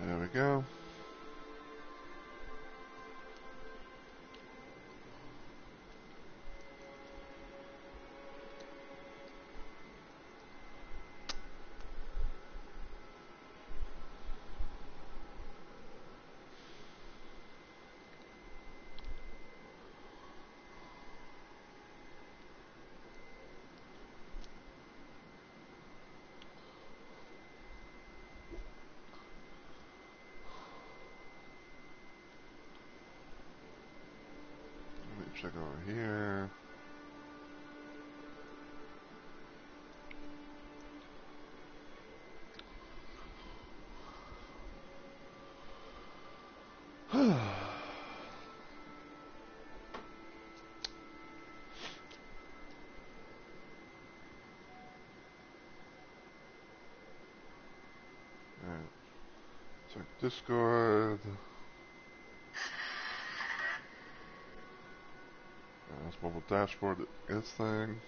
There we go. Let me check over here. Alright. Check Discord. That's mobile dashboard is thing.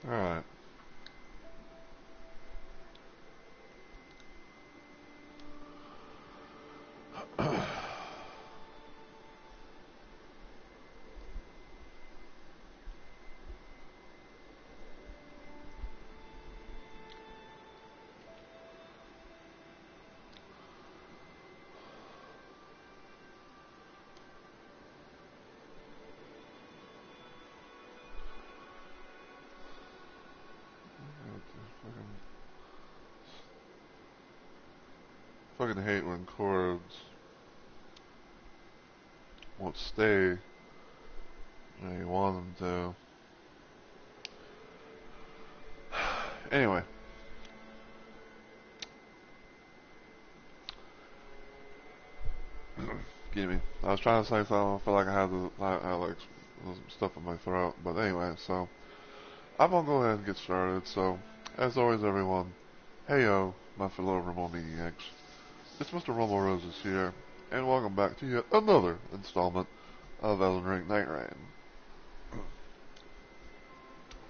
Alright. Fucking hate when chords won't stay where you want them to. Anyway. Excuse me. I was trying to say something. I feel like I had like stuff in my throat. But anyway, so I'm gonna go ahead and get started. So, as always, everyone, heyo, my fellow Rumble Maniacs. It's Mr. Rumble Roses here, and welcome back to yet another installment of Elden Ring Night Rain.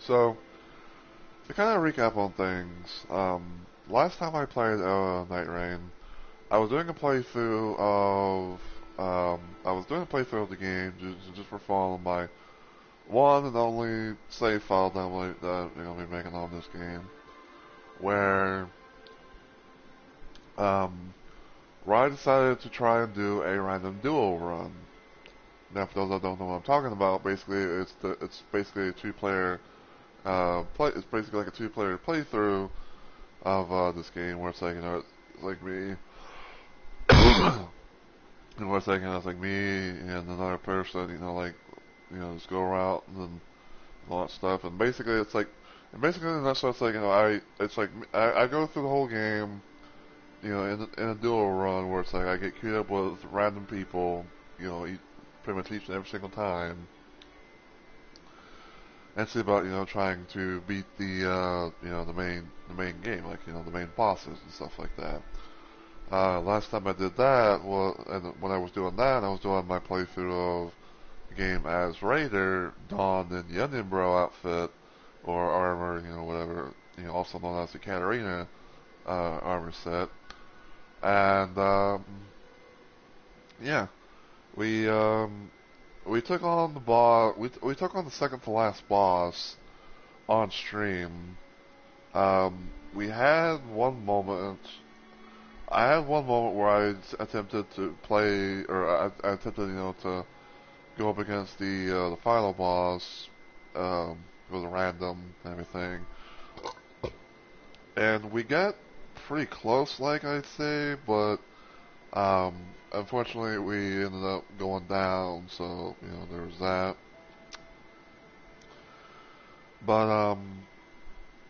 So, to kind of recap on things, last time I played Night Rain, I was doing a playthrough of the game just for fun on my one and only save file download that we're gonna be making on this game, where I decided to try and do a random duo run. Now, for those that don't know what I'm talking about, basically it's basically a two-player It's basically like a two-player playthrough of this game, where it's like, it's like me, and where it's like, it's like me and another person, just go around and all that stuff. And basically it's like, in a nutshell, it's like, I go through the whole game, in a duo run, where it's like I get queued up with random people, pretty much each and every single time. And see about, trying to beat the main game, like, the main bosses and stuff like that. Last time I did that, and when I was doing that, I was doing my playthrough of the game as Raider, donned in the Onion Bro outfit, or armor, whatever, also known as the Katarina, armor set. And, yeah, we, we took on the boss, we took on the second to last boss on stream. We had one moment. I had one moment where I attempted to play, or I attempted, to go up against the final boss. It was random and everything, and we got pretty close, like I'd say, but unfortunately we ended up going down. So there was that. But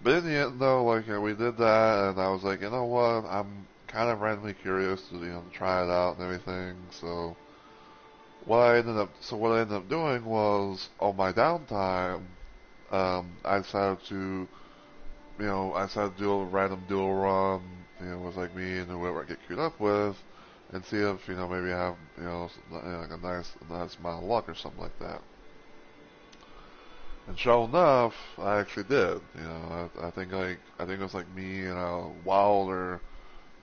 but in the end though, like we did that, and I was like, you know what, I'm kind of randomly curious to to try it out and everything. So what I ended up doing was on my downtime, I decided to I decided to do a random duel run, with like me and whoever I get queued up with, and see if maybe I have like a nice amount of luck or something like that. And sure enough, I actually did. I think it was like me and a Wilder.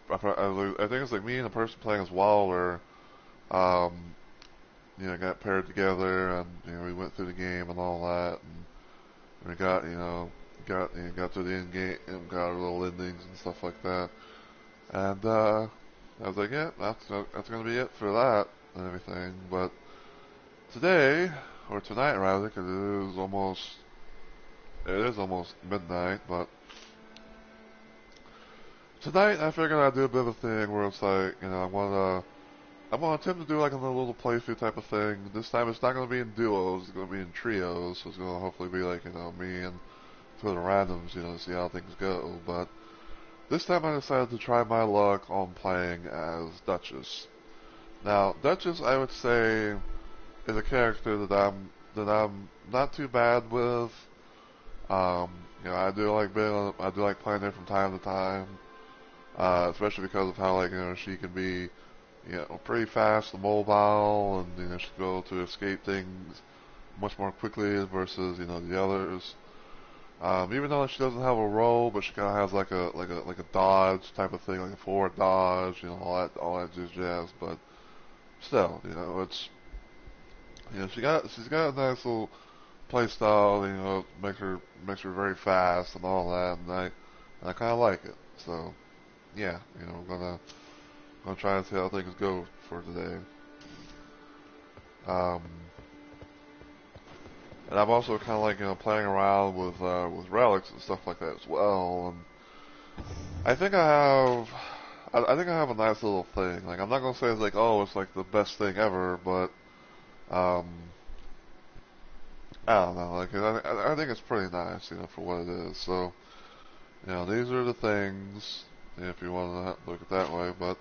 I think it was like me and a person playing as Wilder. Um, got paired together, and we went through the game and all that, and we got to the end game and got our little endings and stuff like that. And I was like, yeah, that's gonna be it for that and everything. But today, or tonight rather, because it is almost midnight, but tonight I figured I'd do a bit of a thing where it's like, I'm gonna attempt to do like a little playthrough type of thing. This time it's not gonna be in duos, it's gonna be in trios, so it's gonna hopefully be like, me and two of the randoms, to see how things go. But this time I decided to try my luck on playing as Duchess. Now, Duchess, I would say, is a character that I'm not too bad with. Um, I do like playing her from time to time, especially because of how she can be pretty fast and mobile, and she can be able to escape things much more quickly versus the others. Even though she doesn't have a role, but she kind of has like a dodge type of thing, like a forward dodge, all that jazz. But still, it's she's got a nice little play style, makes her very fast and all that, and I kind of like it. So yeah, I'm gonna try and see how things go for today. Um, and I'm also kind of like playing around with relics and stuff like that as well. And I think I have I think I have a nice little thing. Like I'm not gonna say it's like it's like the best thing ever, but um, I don't know. Like I think it's pretty nice, for what it is. So these are the things if you want to look at it that way. But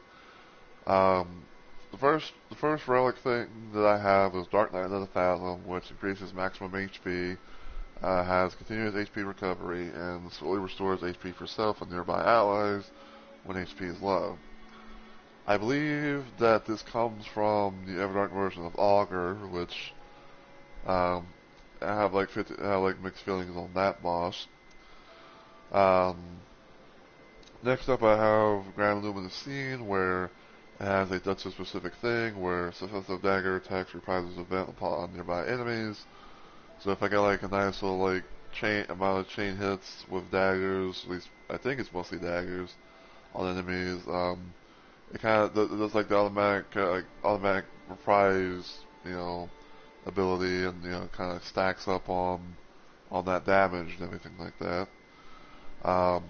um, the first relic thing that I have is Dark Knight of the Fathom, which increases maximum HP, has continuous HP recovery, and slowly restores HP for self and nearby allies when HP is low. I believe that this comes from the Everdark version of Augur, which um, I have like mixed feelings on that boss. Um, Next up, I have Grand Luminous Scene, where it has a Duchess specific thing where successive dagger attacks reprises event upon nearby enemies. So if I get like a nice little like chain amount of chain hits with daggers, at least I think it's mostly daggers on enemies, it kind of does like the automatic reprise, ability, and kind of stacks up on that damage and everything like that. Um,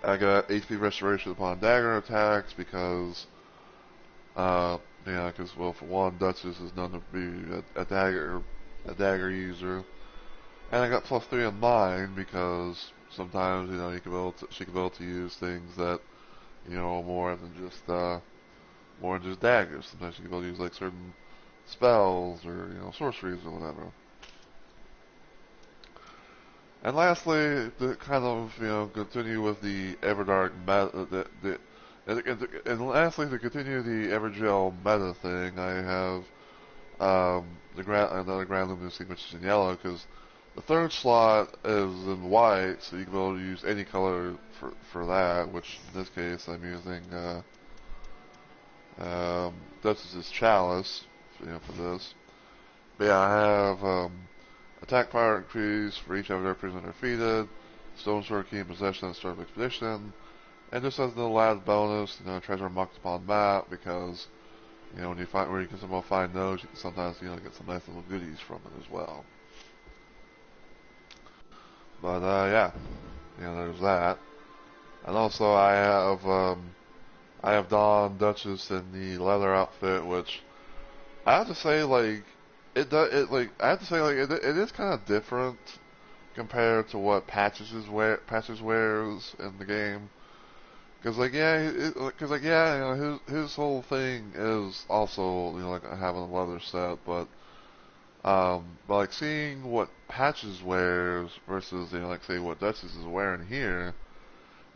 I got HP restoration upon dagger attacks because, well, for one, Duchess is known to be a dagger user, and I got +3 on mine because sometimes she can be able to use things that are more than just daggers. Sometimes she can be able to use like certain spells or sorceries or whatever. And lastly, to kind of continue with the Everdark meta, and lastly to continue the Evergel meta thing, I have another Grand Luminous Scene, which is in yellow, because the third slot is in white, so you can be able to use any color for that. Which in this case, I'm using Duchess's Chalice, for this. But yeah, I have attack power increase for each Everdark prisoner defeated, Stone Sword Key in possession at the start of expedition, and just as the last bonus, treasure marked upon map, because when you find where you can somehow find those, you can sometimes get some nice little goodies from it as well. But yeah, there's that. And also I have donned Duchess in the leather outfit, which I have to say I have to say it is kind of different compared to what Patches wears in the game. Cause like yeah, you know, his whole thing is also, you know, like having a leather set, but like seeing what Patches wears versus, you know, like say what Duchess is wearing here,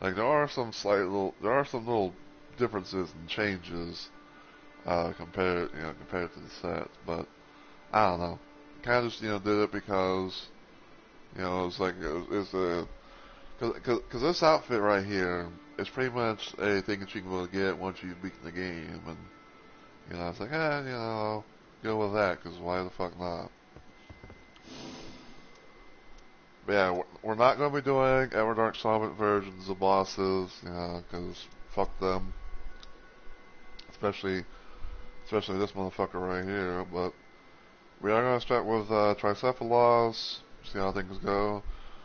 like there are some little differences and changes compared to the set, but I don't know, kind of just, you know, did it because, you know, it's like it's a because this outfit right here is pretty much a thing that you can really get once you've beaten the game, and you know, it's like, you know, I'll go with that, because why the fuck not? But yeah, we're not going to be doing Everdark Summit versions of bosses, you know, because fuck them. Especially, especially this motherfucker right here. But we are going to start with Tricephalos, see how things go.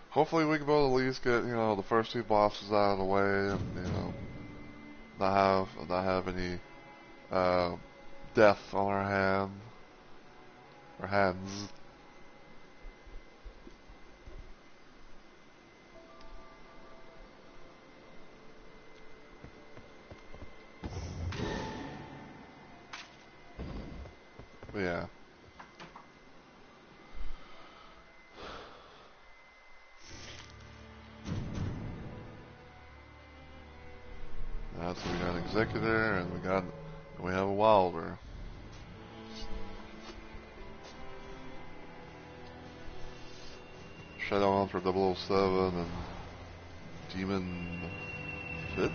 Hopefully we can be able to at least get, you know, the first two bosses out of the way, and, you know, not have any uh, death on our hands. But yeah. So we got an Executor, and we have a Wilder. Shadowhound for 007 and Demon Fit?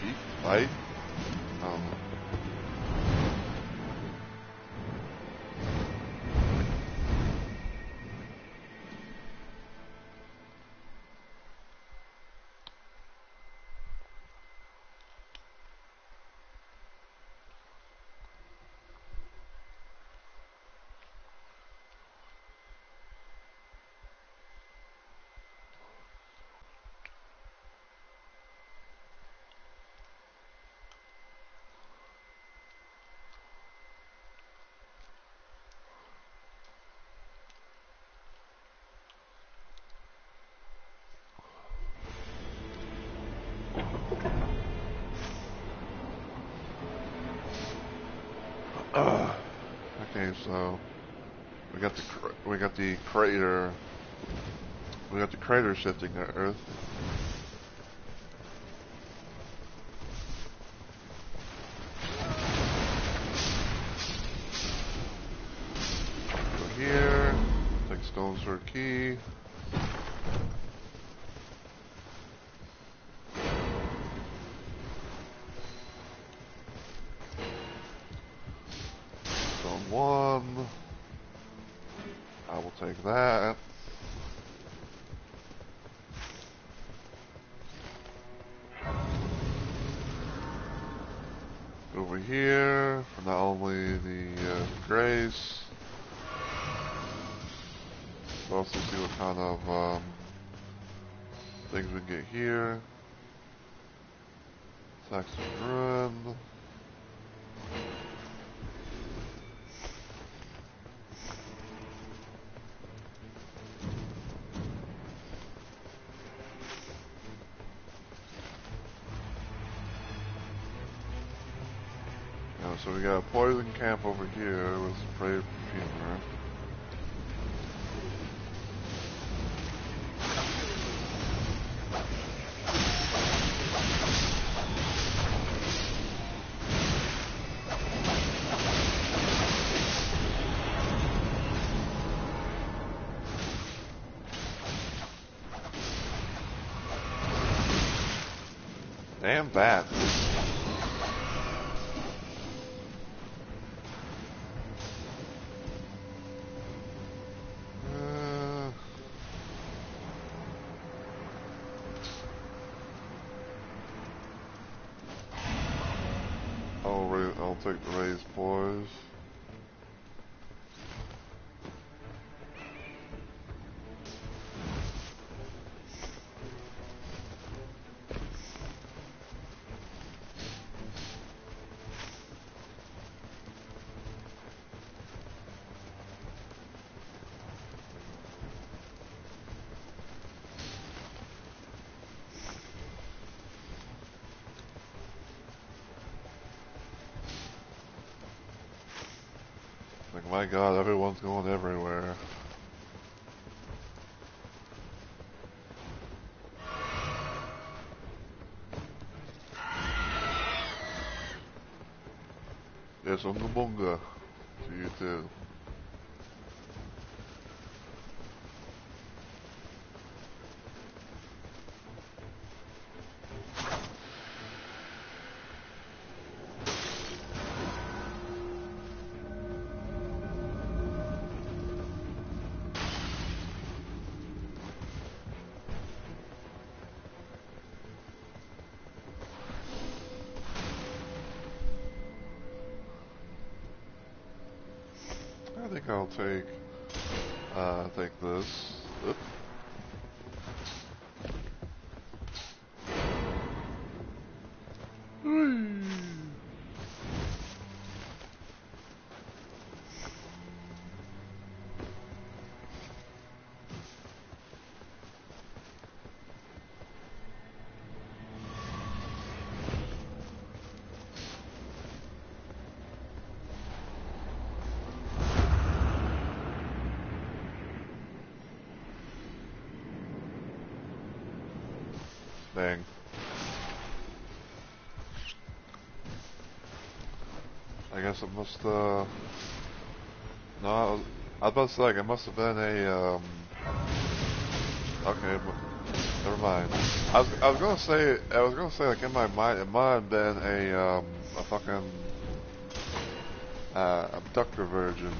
Deep Fight? I don't know. Okay, so we got the crater. We got the crater shifting the Earth. Go here. Take Stone Sword Key. Stone 1. I will take that. Over here for not only the Grace, but also see what kind of things we can get here. Saxon Ruin. So we got a poison camp over here with spray perfumer. Damn bats. I'll take the raised poise. my god, everyone's going everywhere. Yes, unga bunga to you too. I think I'll take this. Oop. Dang. I guess it must, no, I was about to say, like, it must have been a, okay, never mind. I was gonna say, like, in my mind, it might have been a fucking, abductor virgin.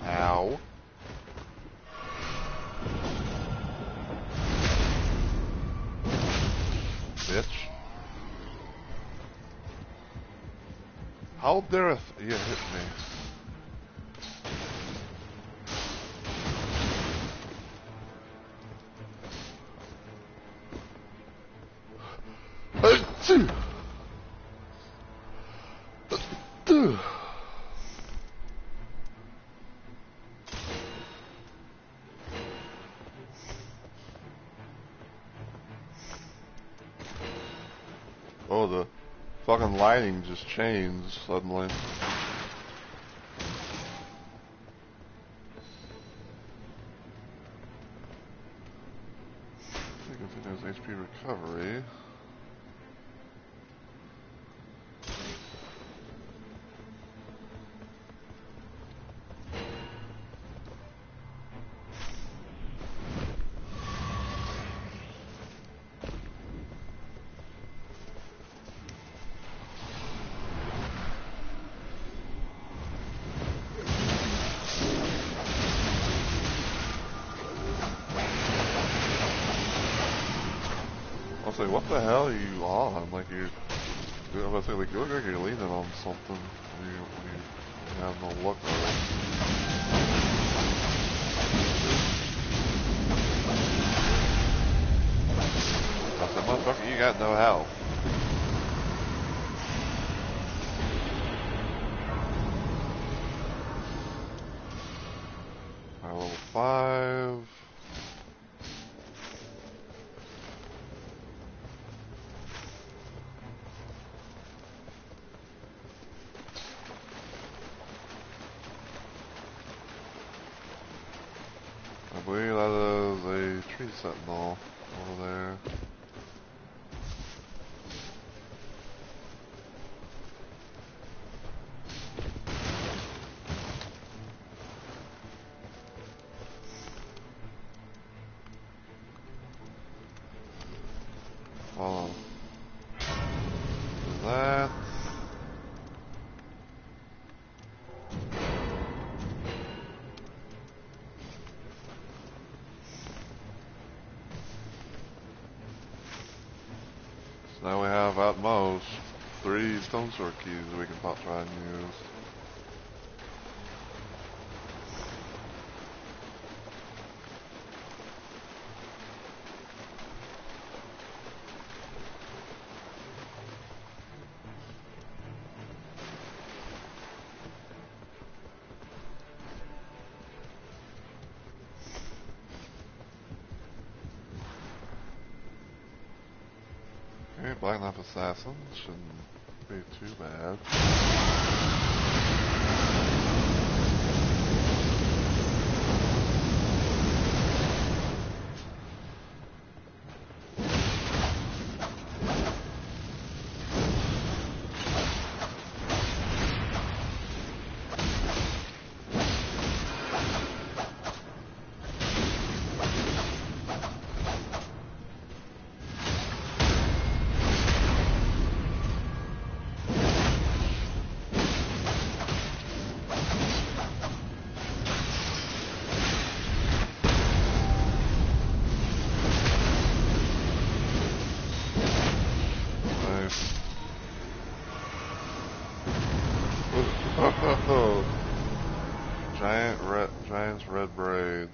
Ow. Bitch. How dare you hit me? Oh, the fucking lighting just changed suddenly. I think there's HP recovery. I'll say, what the hell are you on? Like, I'm gonna say, like, you look like you're leaning on something. You have no look at it. I said, motherfucker, you got no health. Alright, level 5. I believe that is a tree sentinel over there. Follow that. So now we have at most 3 stone sword keys that we can try and use. Black Knife Assassin shouldn't be too bad. Giant's red braid.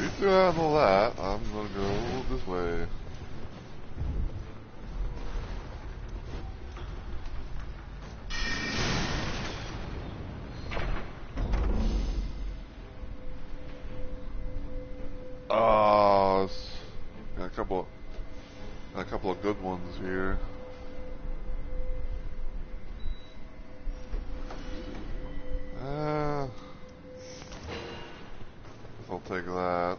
You do handle that. I'm gonna go this way. Got a couple of good ones here. I'll take that.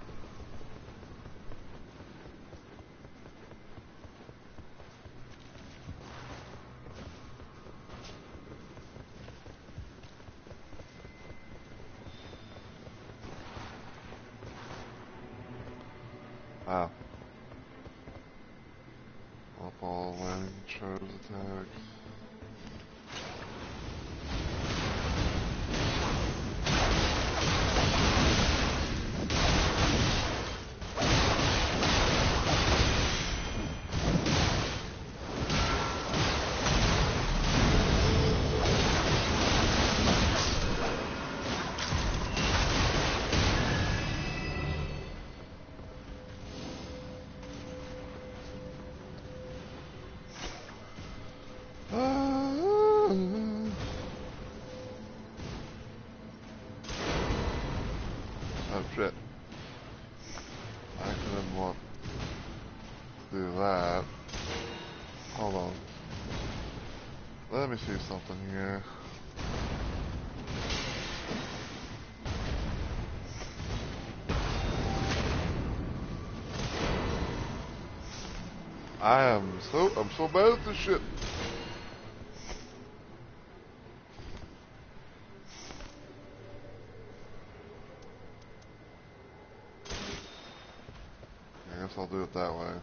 Wow. Up all landing charge attacks. Oh shit. I didn't want to do that. Hold on. Let me see something here. I'm so bad at this shit. I guess I'll do it that way.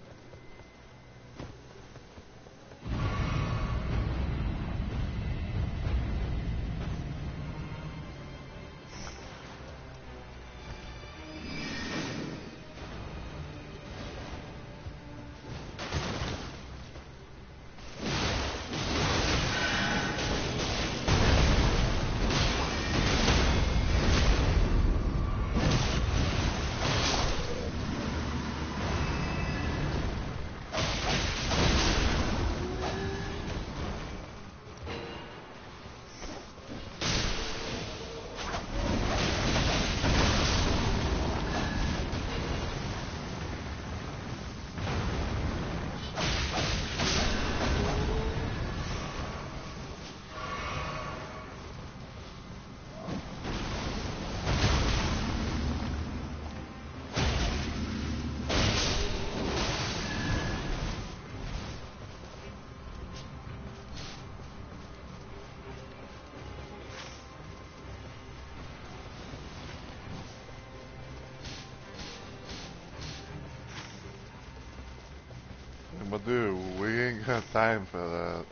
But dude, we ain't got time for that.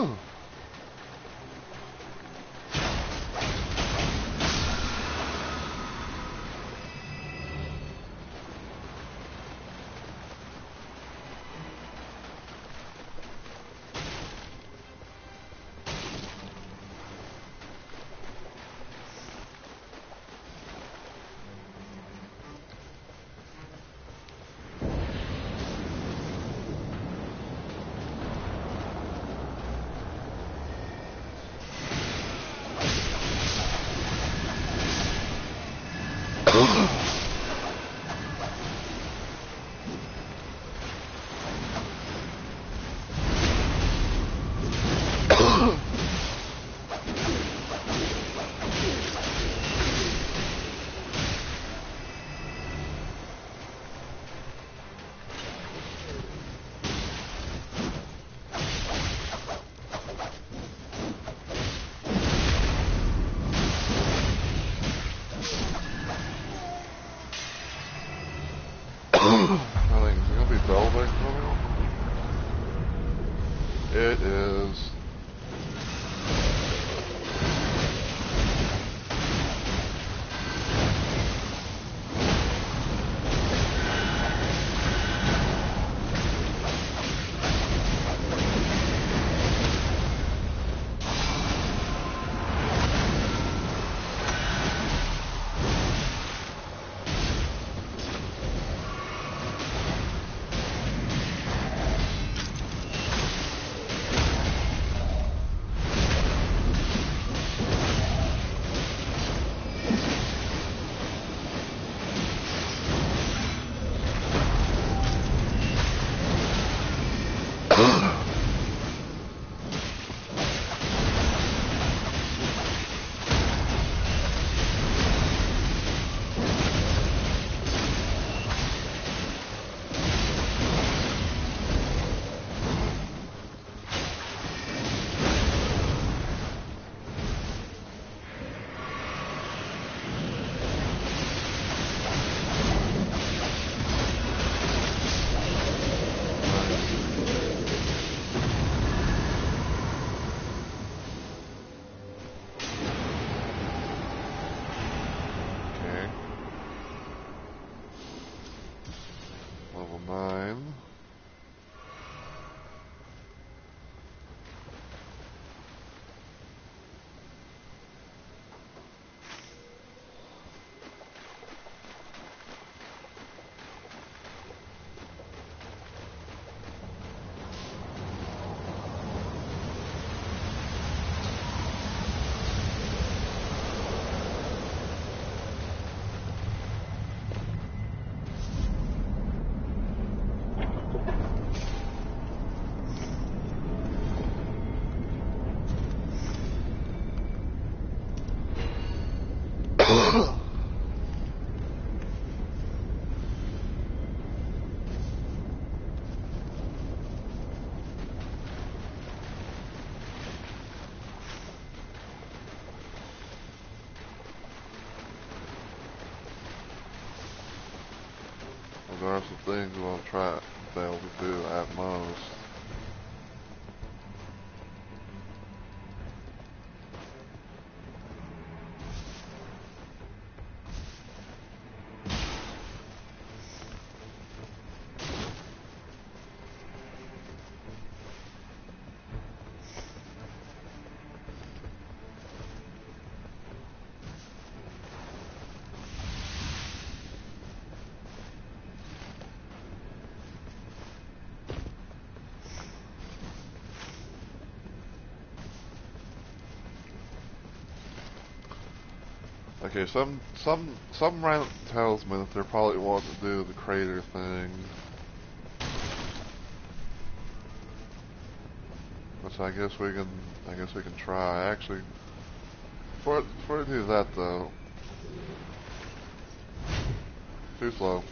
I think it's gonna be Velvet. It is. Level 9. There are some things we'll try to be able to do at most. Okay, some rant tells me that they're probably wanting to do the crater thing, which I guess we can try. Actually, before we do that though, too slow.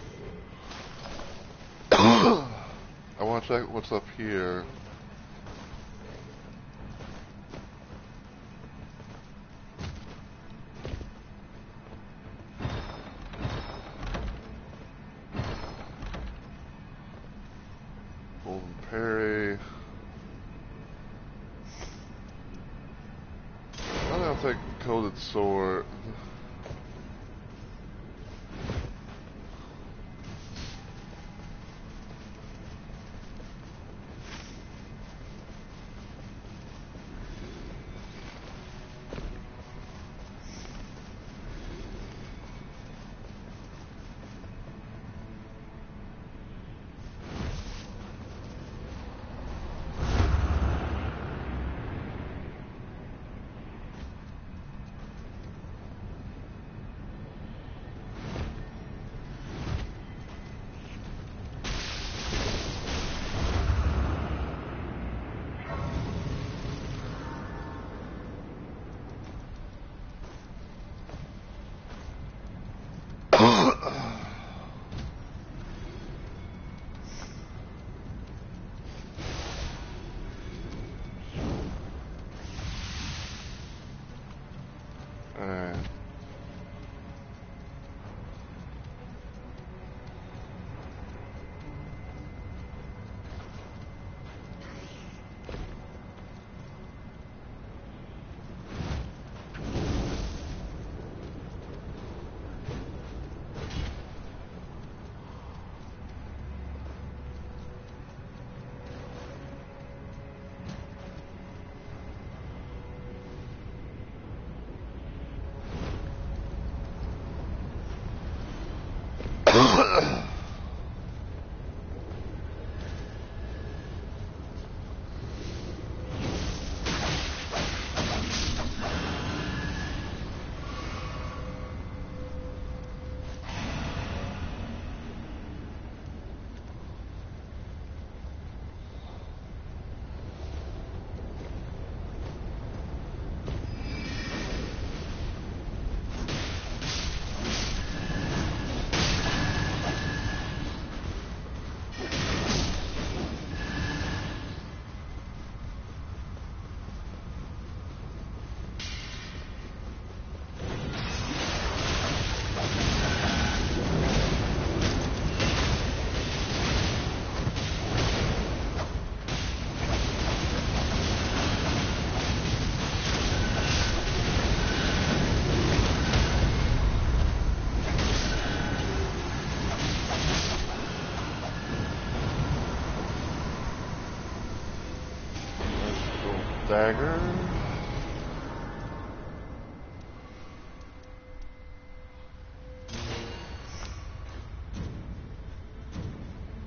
I want to check what's up here. Golden Perry. coated sword. Alright. Dagger.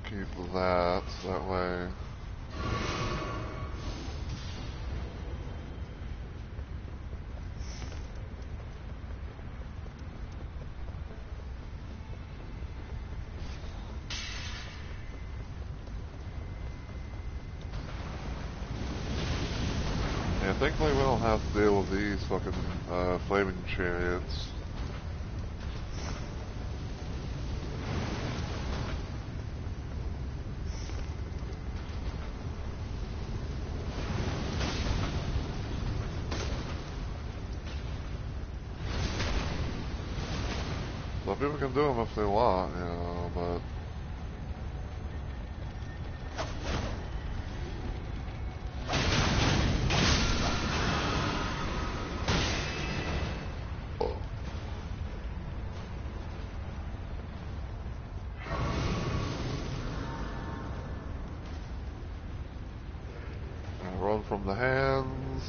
Keep that way. Yeah, thankfully we don't have to deal with these fucking flaming chariots. So people can do them if they want, you know, but... Run from the hands.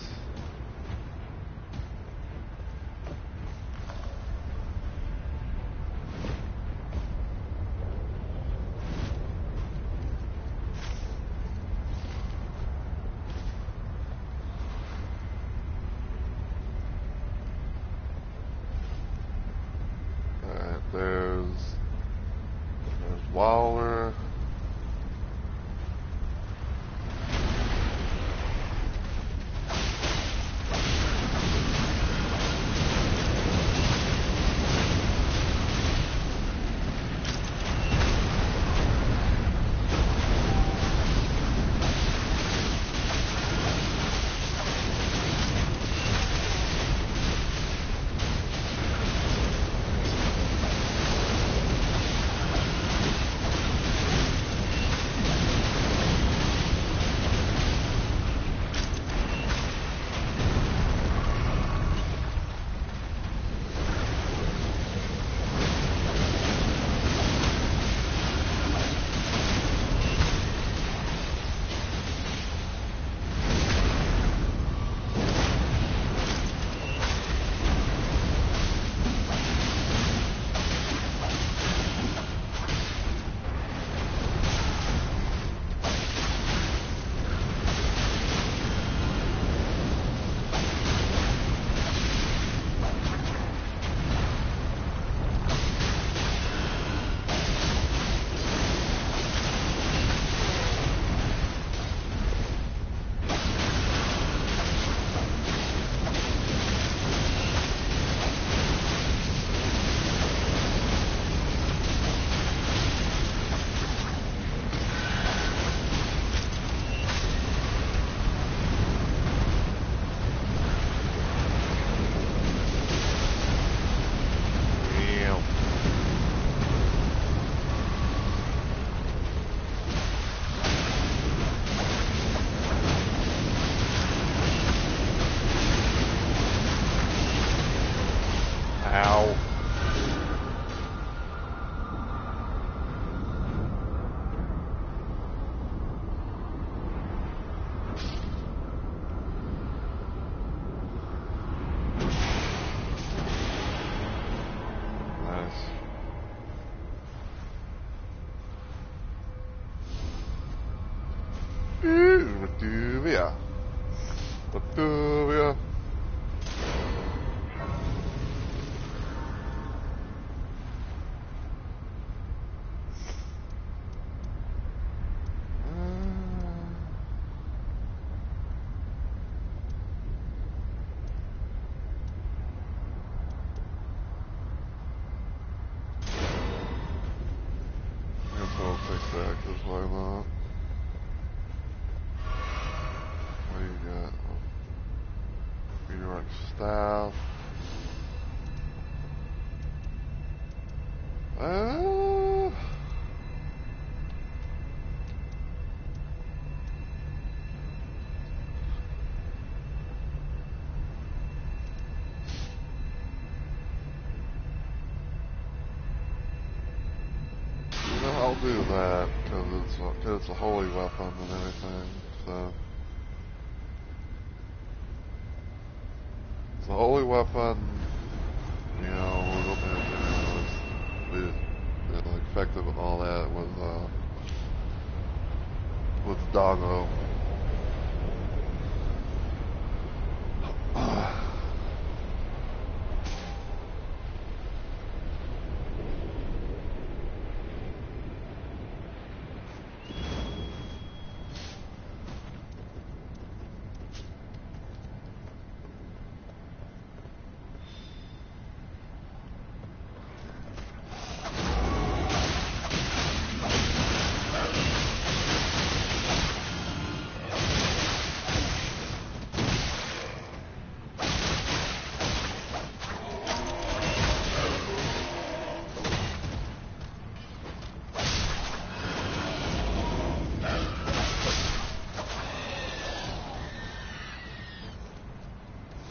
Alright, there's Waller. Batuvia. Batuvia. Guess I'll take that, cause why not? What do you got? Meteoric staff. I'll do that because it's a holy weapon and everything. So it's a holy weapon. You know, it's effective and all that with Doggo.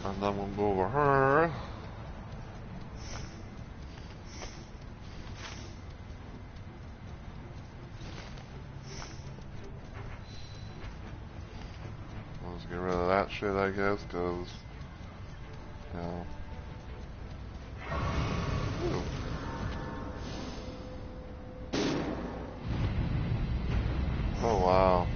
And then we'll go over her. Let's get rid of that shit, I guess, because, you know. Ooh. Oh, wow.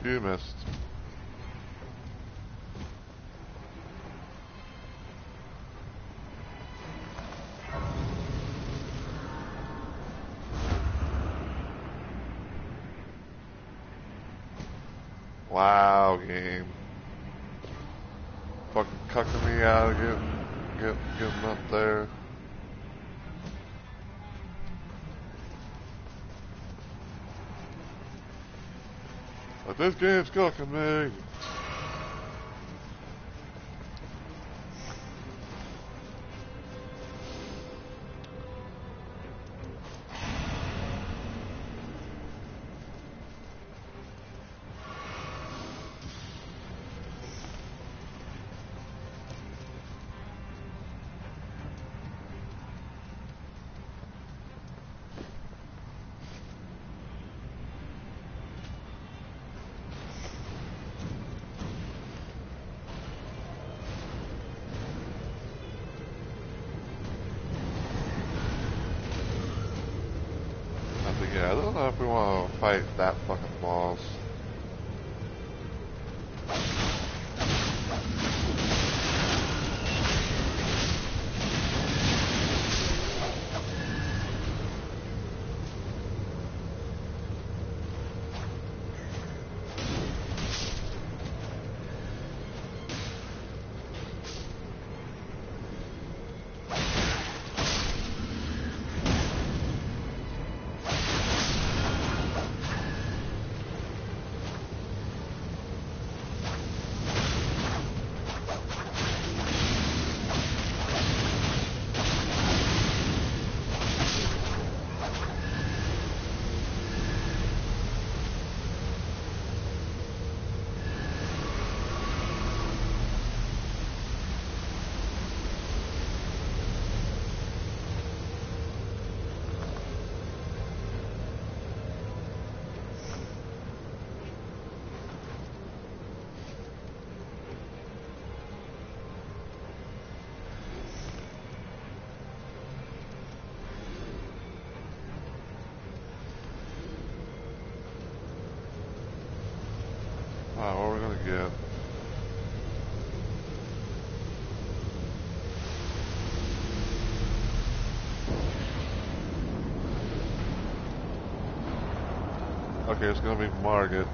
You missed. Wow, game. Fucking cucking me out of getting up there. But this game's cooking me. Yeah, I don't know if we want to fight that fucking boss. again. Okay, it's gonna be Margit.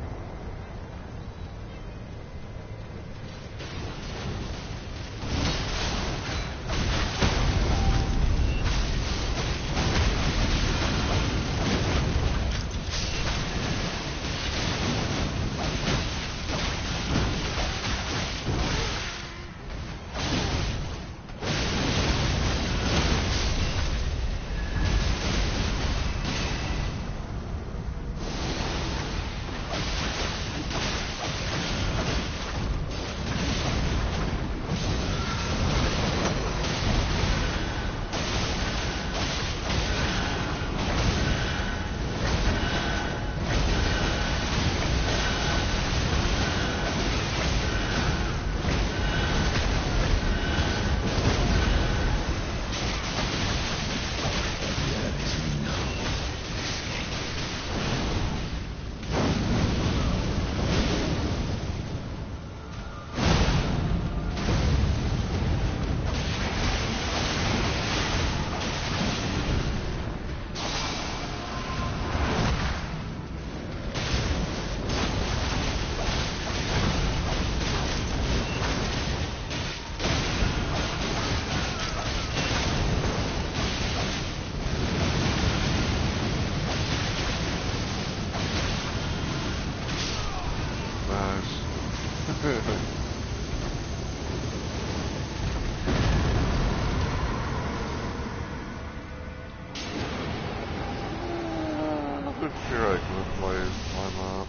Here I could play, why not?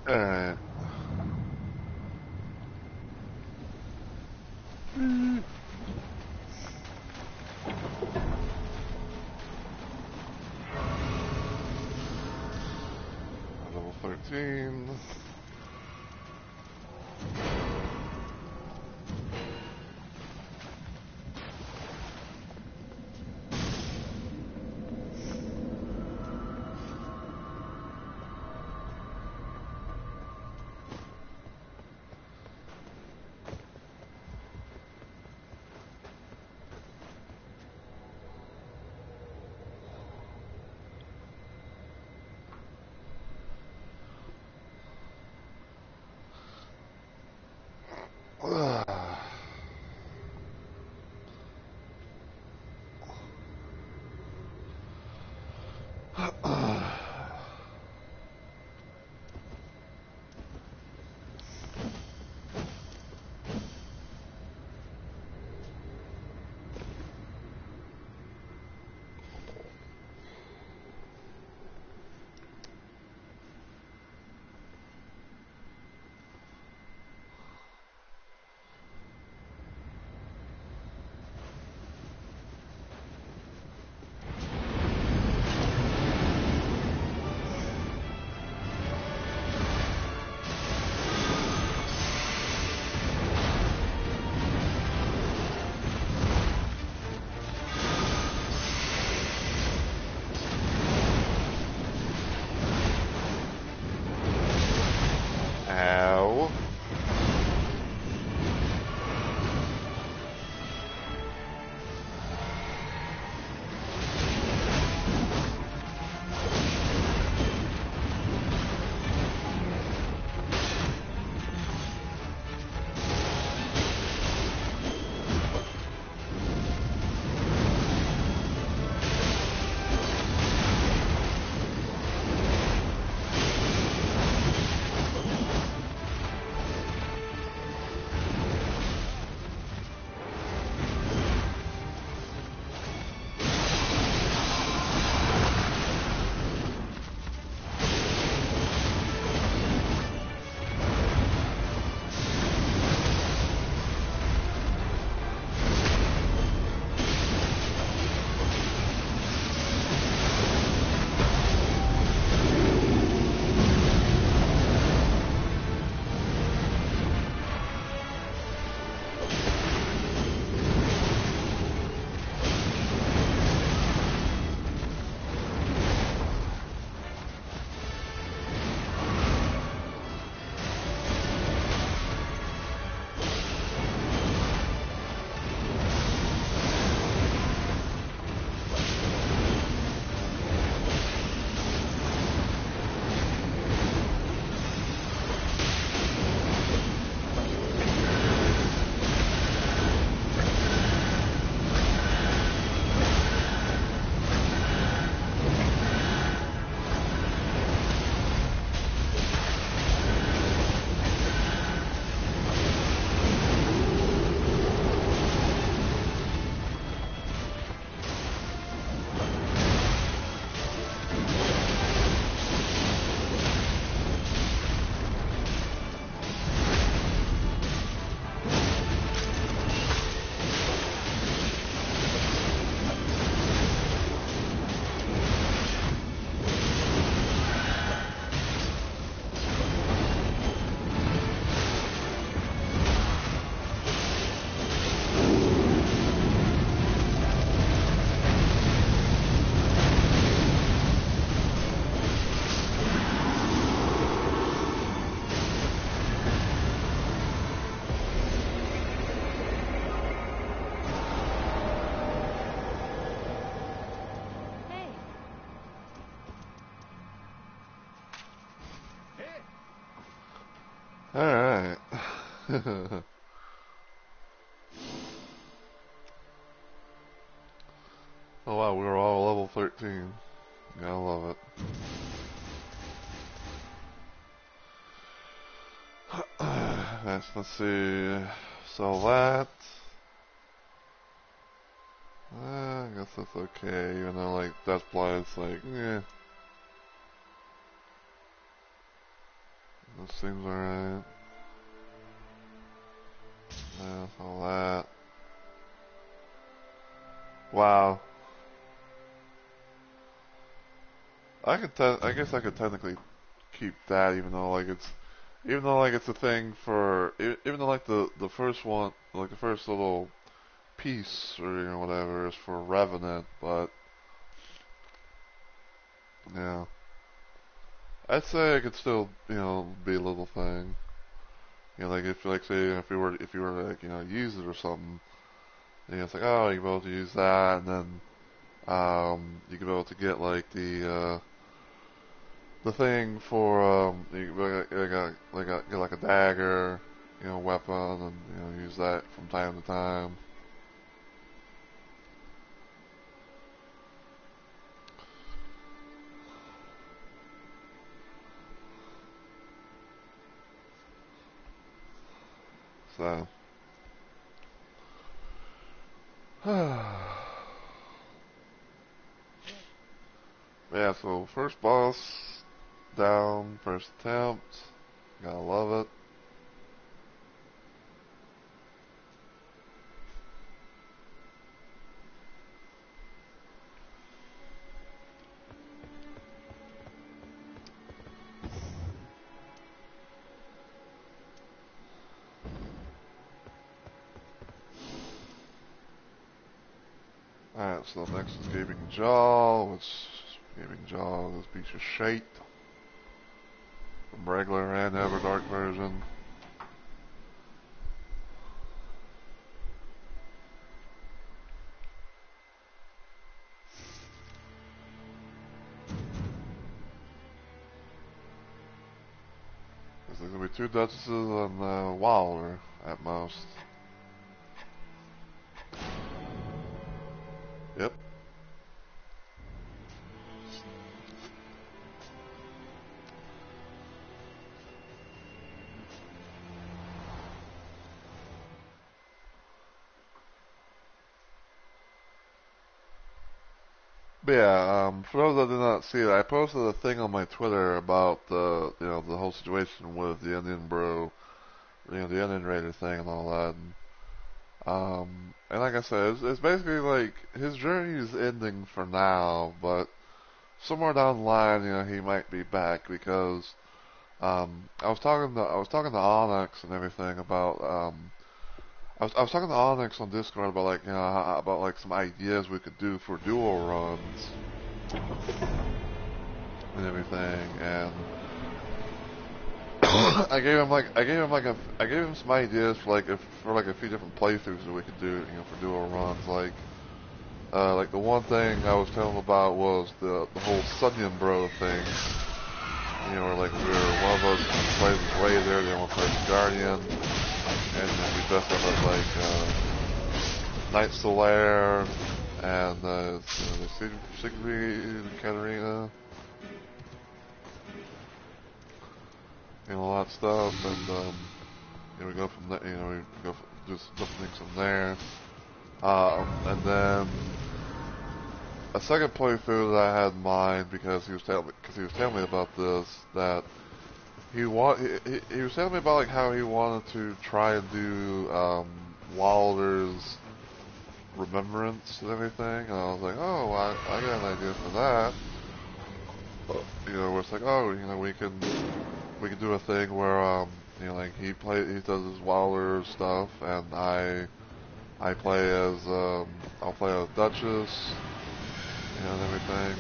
Alright. Level 13. Alright. Oh wow, we were all level 13. Yeah, I love it. Let's see. So that... I guess that's okay, even though, like, Death Blight's like, yeah. This seems alright. Yeah, all that. Wow. I guess I could technically keep that, even though like it's a thing for, even though like the first one, like the first little piece or whatever is for Revenant, but yeah, I'd say I could still be a little thing. Like if like say if you were to like use it or something, it's like oh you can be able to use that, and then you can be able to get like the thing for you get like a dagger, weapon, and use that from time to time. So yeah, so first boss down, first attempt. Gotta love it. Alright, so next is Gaping Jaw, which Gaping Jaw is a piece of shit from regular and Everdark version. There's gonna be 2 Duchesses and Wilder at most. Yep. But yeah, for those that did not see it, I posted a thing on my Twitter about the the whole situation with the Indian bro, the Indian Raider thing and all that. And like I said, it's basically like his journey is ending for now, but somewhere down the line, he might be back because I was talking to Onyx and everything about I was talking to Onyx on Discord about like about like some ideas we could do for duo runs and everything, and I gave him some ideas for like a few different playthroughs that we could do for duo runs, like the one thing I was telling him about was the whole Sunyan Bro thing, where like one of us plays as Raider, the other one plays as Guardian, and then we dress up as like Knight Solaire and the Sigrid Katarina, all that stuff, and we go from there, we go do some different things from there, and then a second playthrough that I had in mind because he was telling me about this, that he was telling me about like how he wanted to try and do Wilder's remembrance and everything, and I was like, oh, I got an idea for that. Where it's like, oh, we can do a thing where like he does his Wilder stuff, and I play as I'll play as Duchess, and everything.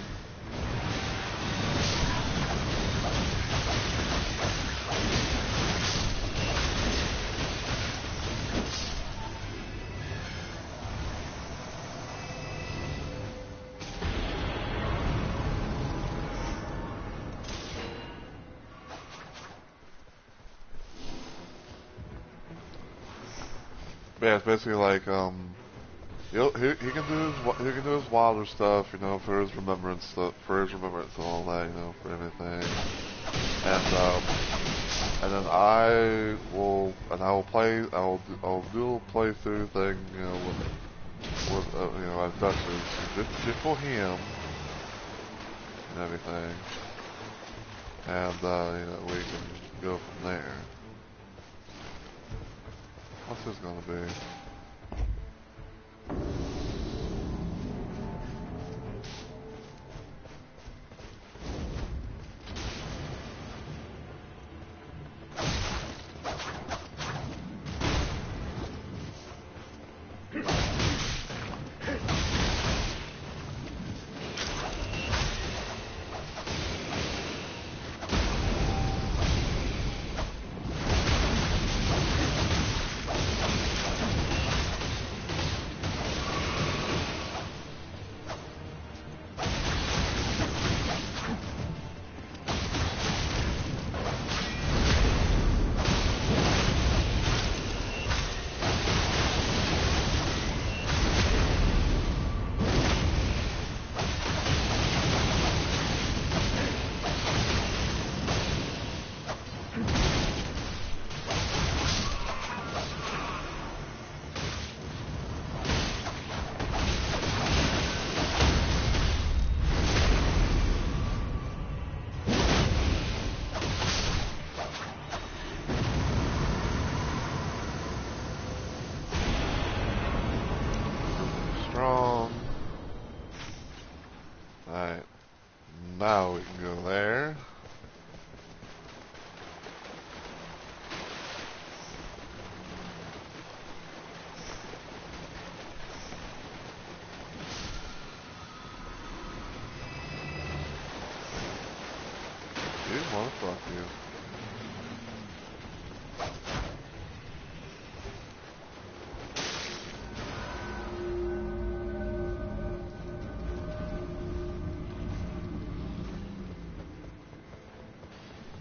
yeah, it's basically like he can do he can do his wilder stuff, you know, for his remembrance stuff, for his remembrance and all that, you know, for everything. And then I will play, I'll do a playthrough thing, you know, with you know, as Duchess, just for him and everything, and you know, we can go from there. What's this gonna be? Strong. Alright. Now we can go there. You motherfucker.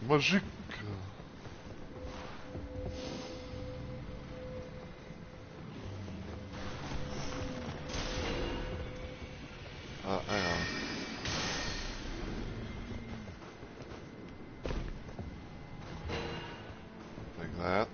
Magic. Hang on. Like that.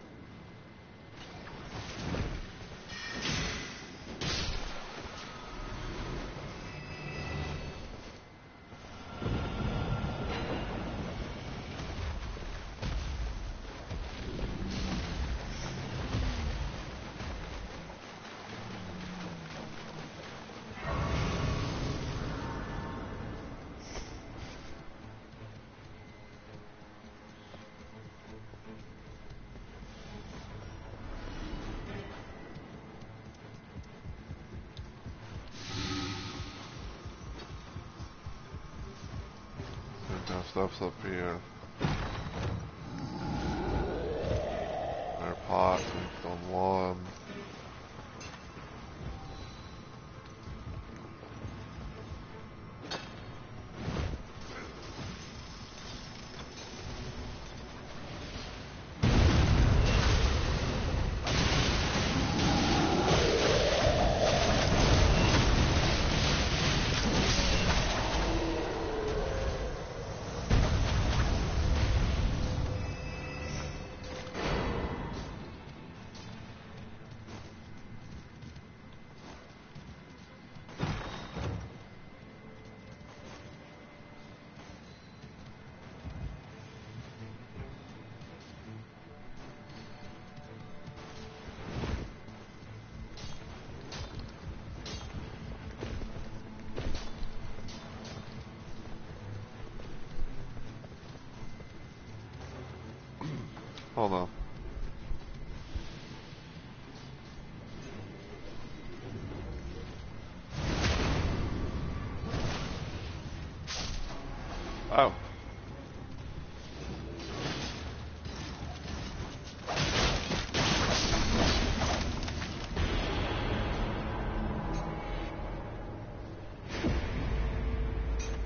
That stuff's up here. Our pot, we've done one. Hold on. Oh.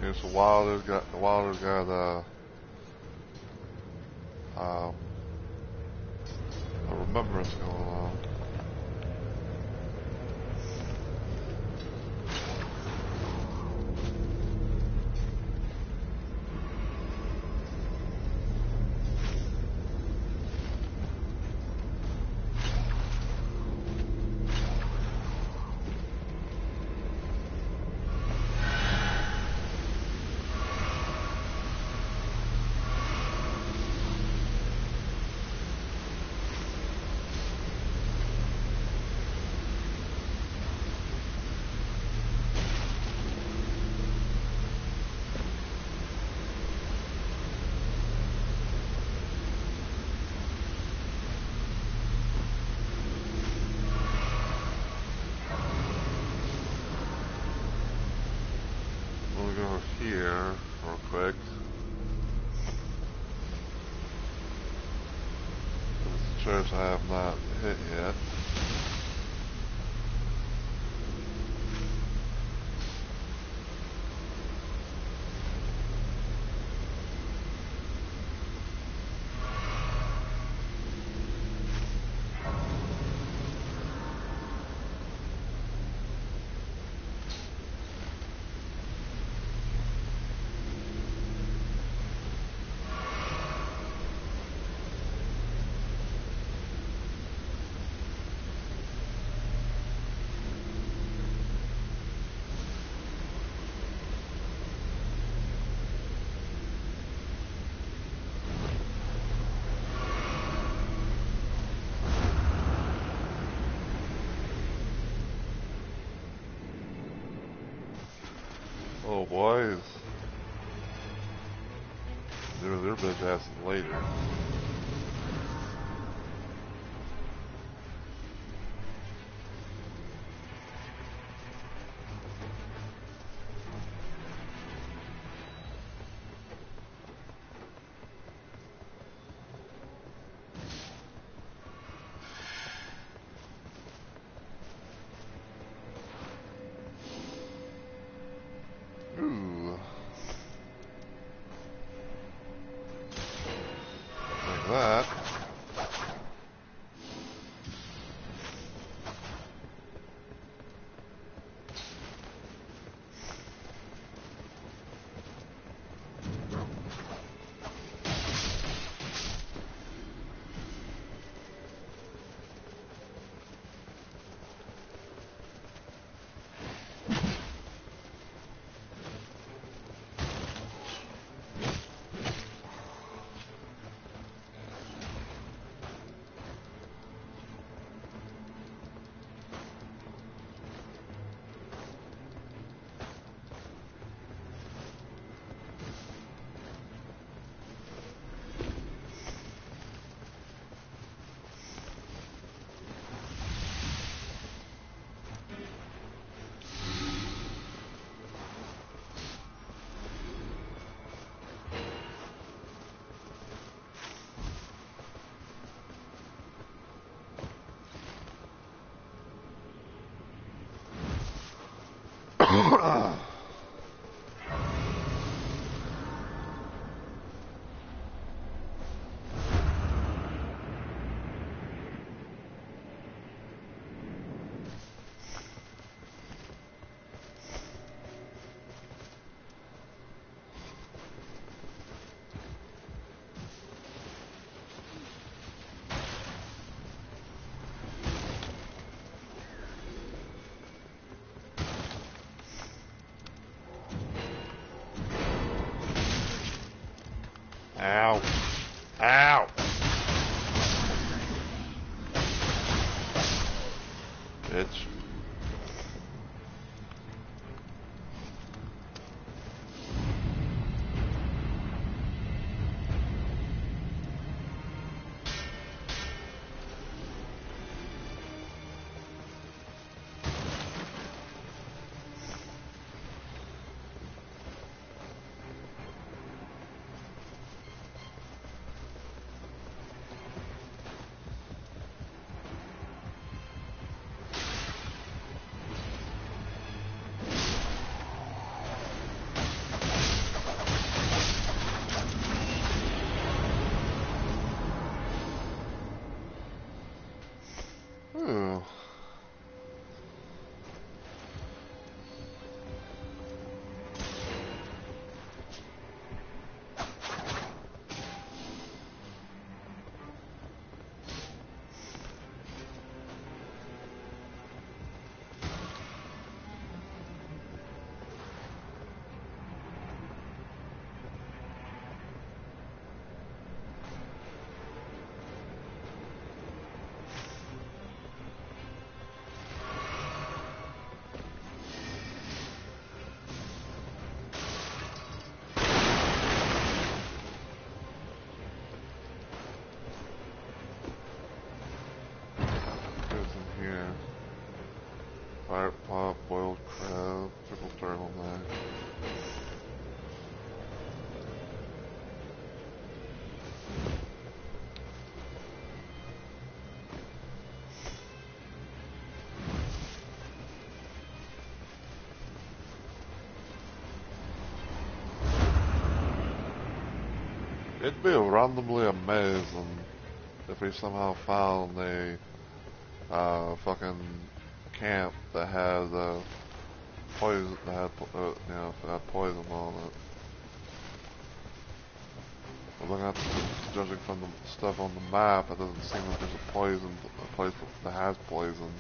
Here's the Wilder's got a remembrance going on. sheriffs I have not hit yet. Oh boys. Their bitch asses later. Ooh. Like that. Ow. Ow. Bitch. It'd be randomly amazing if we somehow found a fucking camp that had poison, that had that had poison on it. But looking at judging from the stuff on the map, it doesn't seem like there's a place that has poison.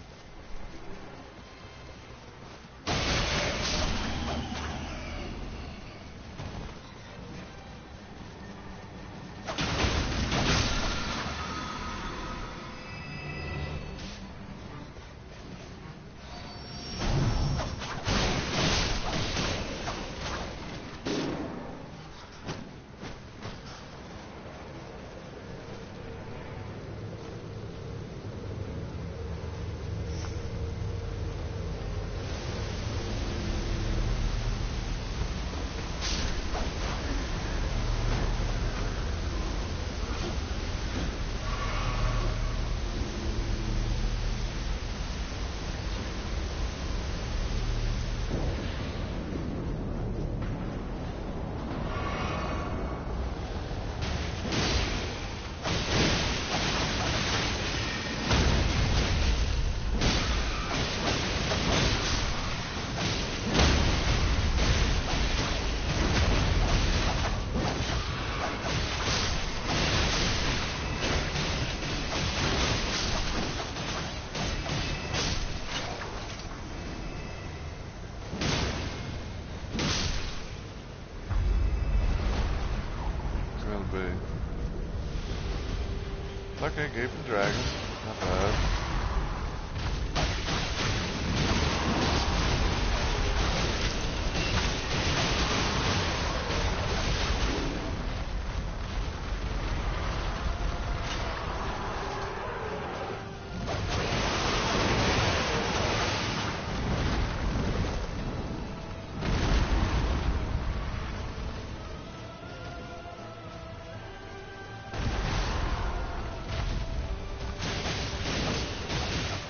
Okay, Gaping Dragon. Not bad.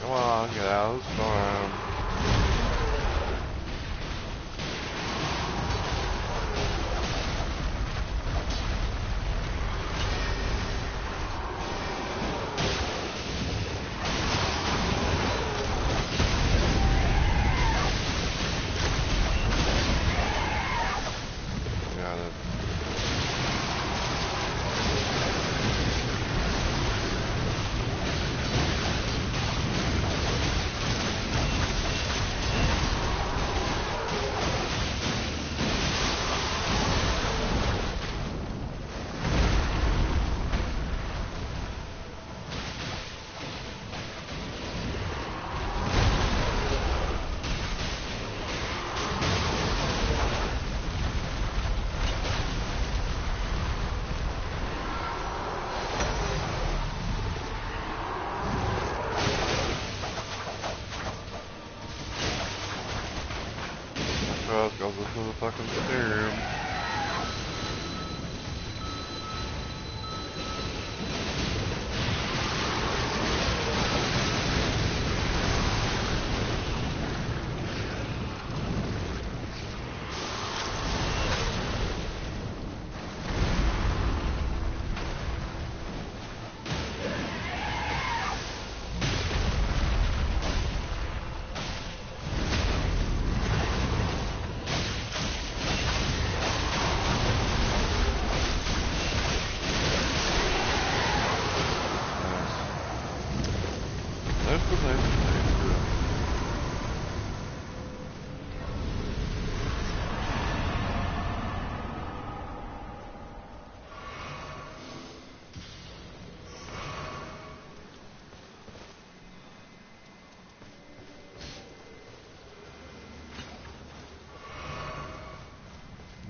Come on, get out of the storm. Got it. Trust goes into the fucking storm. There's the place to do it.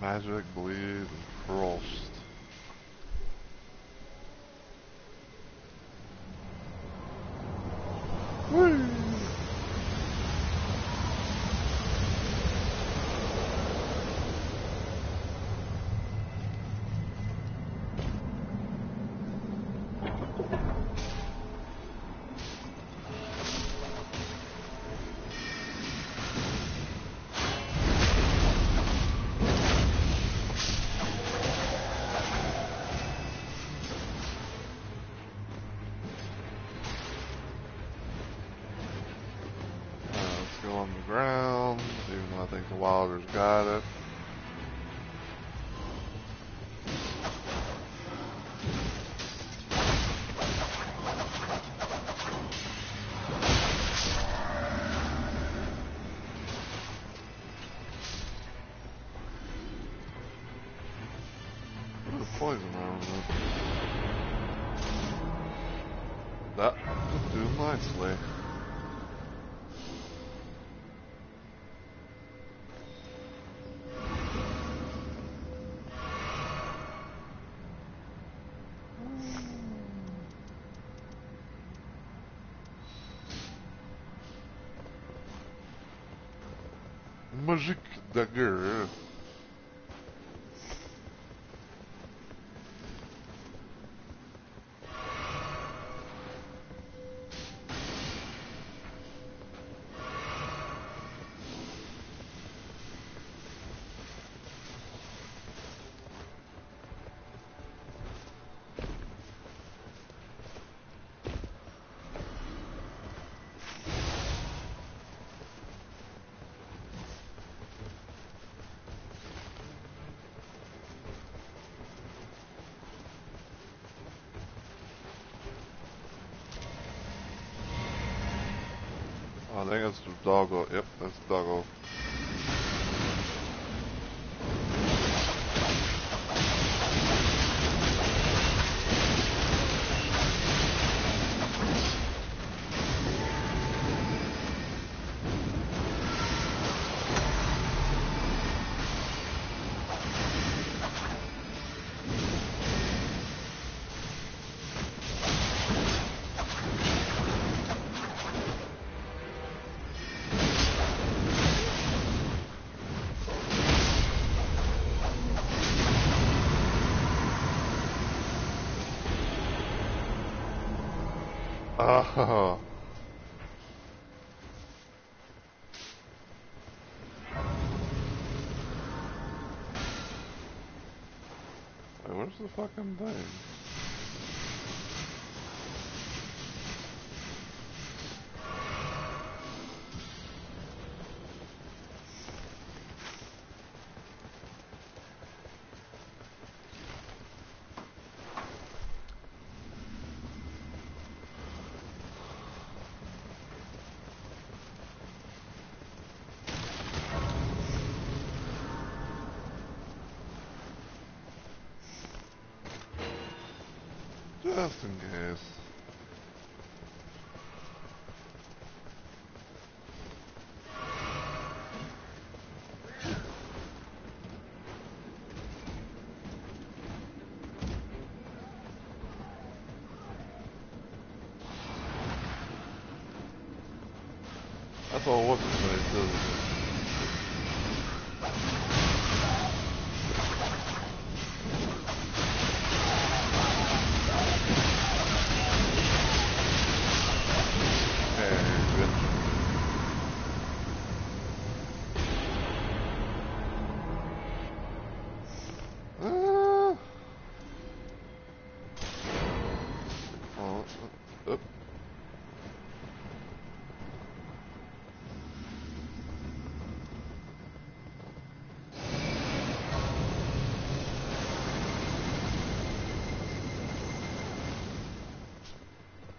Magic, bleed, and frost. Whee! ground, even though I think the Wilders got it. There's poison around it. That could do nicely. Magic dagger. I think that's the doggo. Yep, that's the doggo. Oh. Wait, where's the fucking thing? Just in case. That's all what's his face does.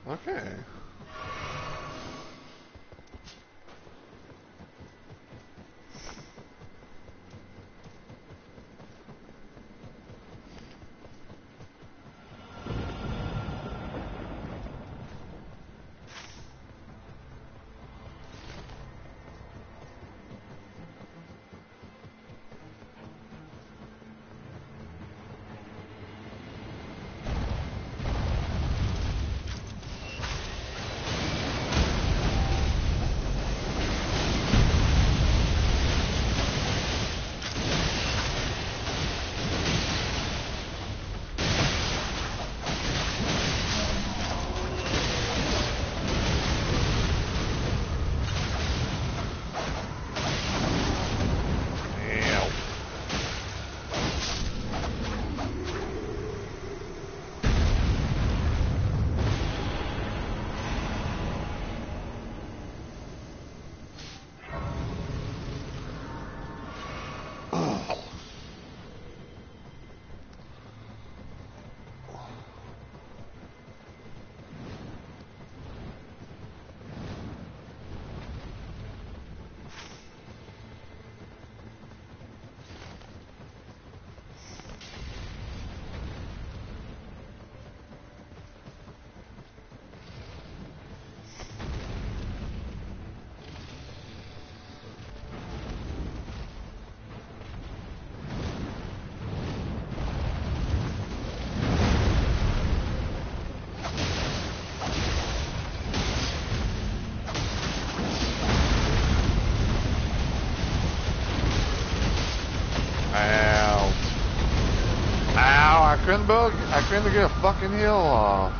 Okay. I couldn't get a fucking heal off.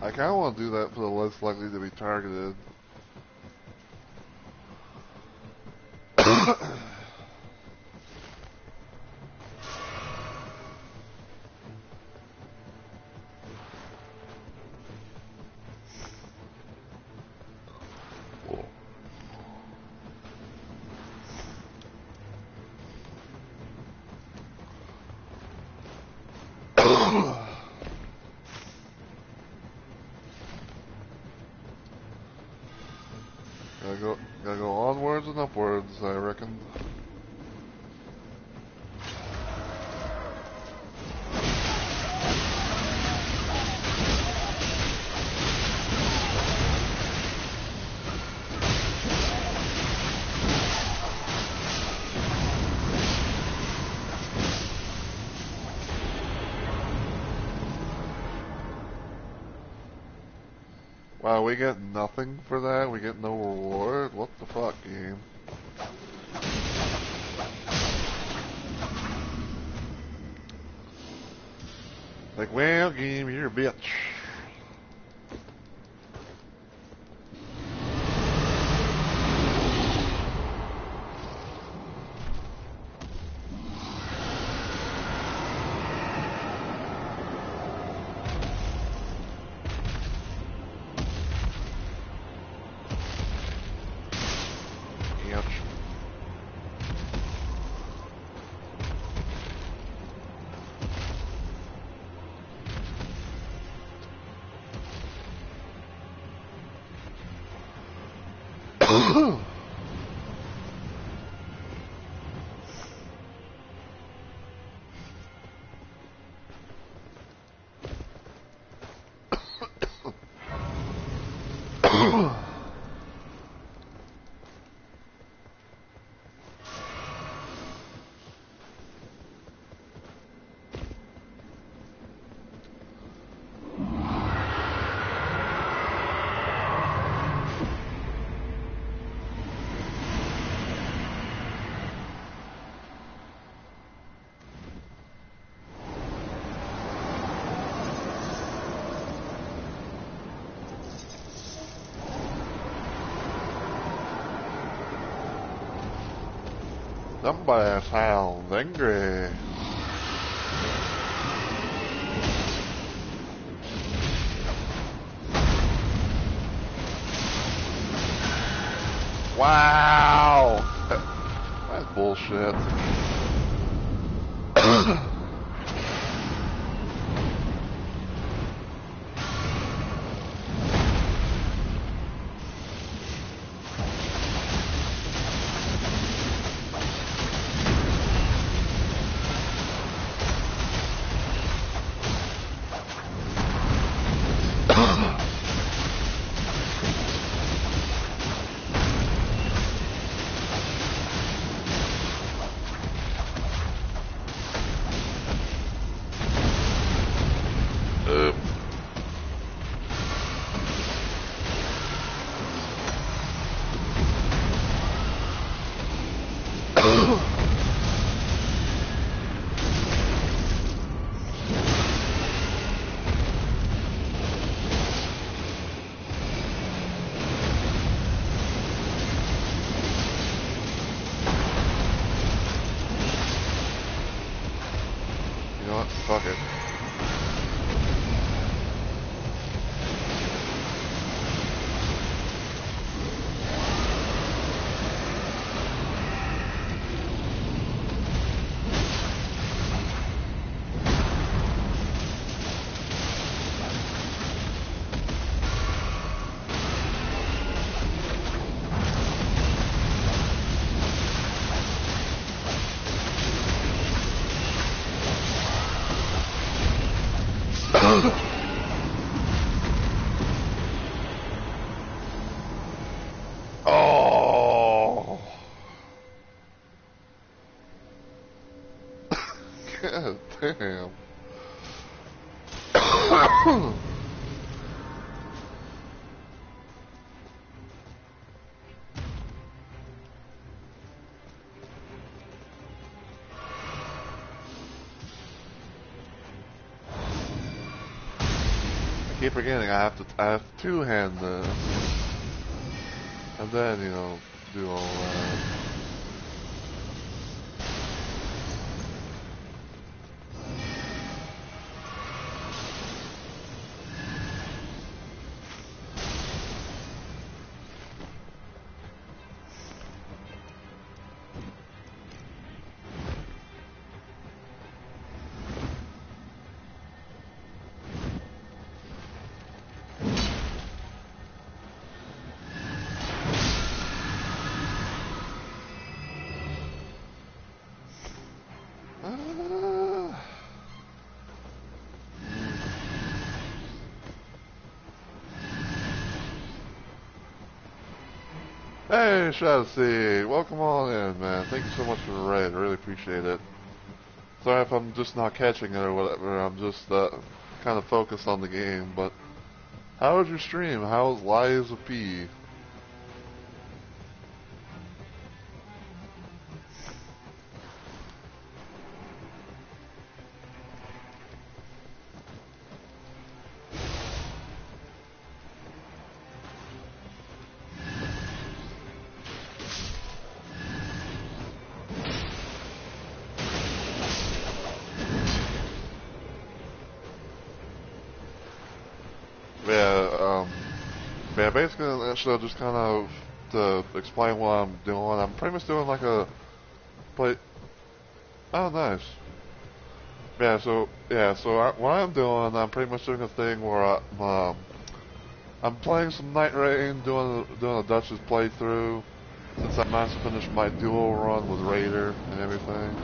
I kind of want to do that for the less likely to be targeted. Gotta go onwards and upwards, I reckon. Wow, we get nothing for that? We get no reward? What the fuck, game? Like, well, game, you're a bitch. Somebody sounds angry. Wow! That's bullshit. Fuck it. Oh! God damn. I keep forgetting I have to two-hand this. And then, you know, do all that. Hey, Shadowsea, welcome on in, man. Thank you so much for the raid. I really appreciate it. Sorry if I'm just not catching it or whatever. I'm just kind of focused on the game. But how was your stream? How was Lies of P? Yeah, basically, actually, just kind of to explain what I'm doing. I'm pretty much doing like a play. Oh, nice. What I'm doing, I'm pretty much doing a thing where I'm playing some Night Rain, doing a Duchess playthrough. Since I managed to finish my dual run with Raider and everything.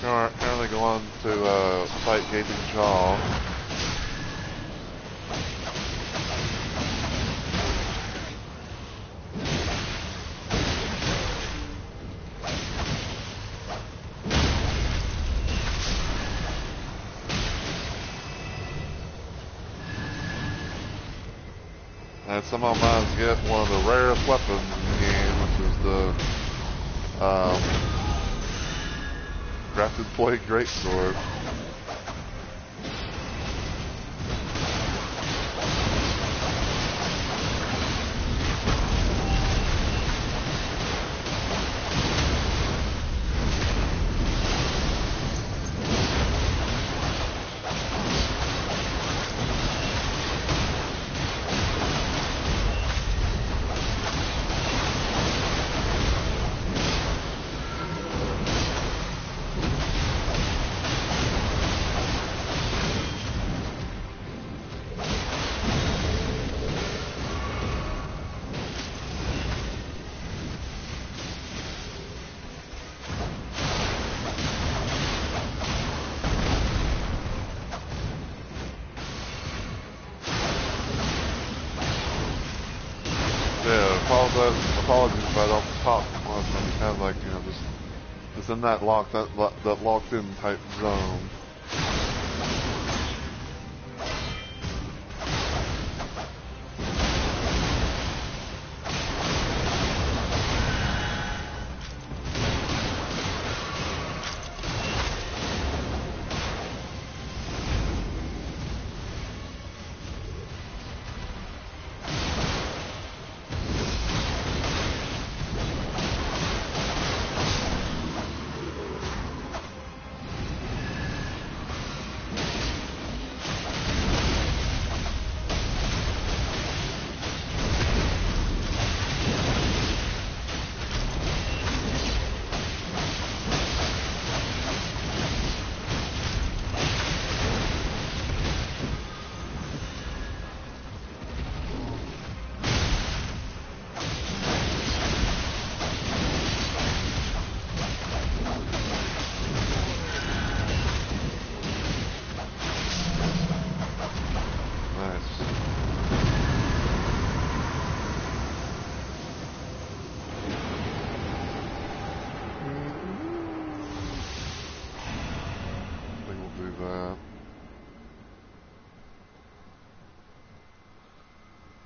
Currently going to fight Gaping Jaw. And somehow managed to get one of the rarest weapons in the game, which is the Grafted Blade Greatsword. Apologies if I don't talk much. I'm kind of like, you know, just in that locked in type zone.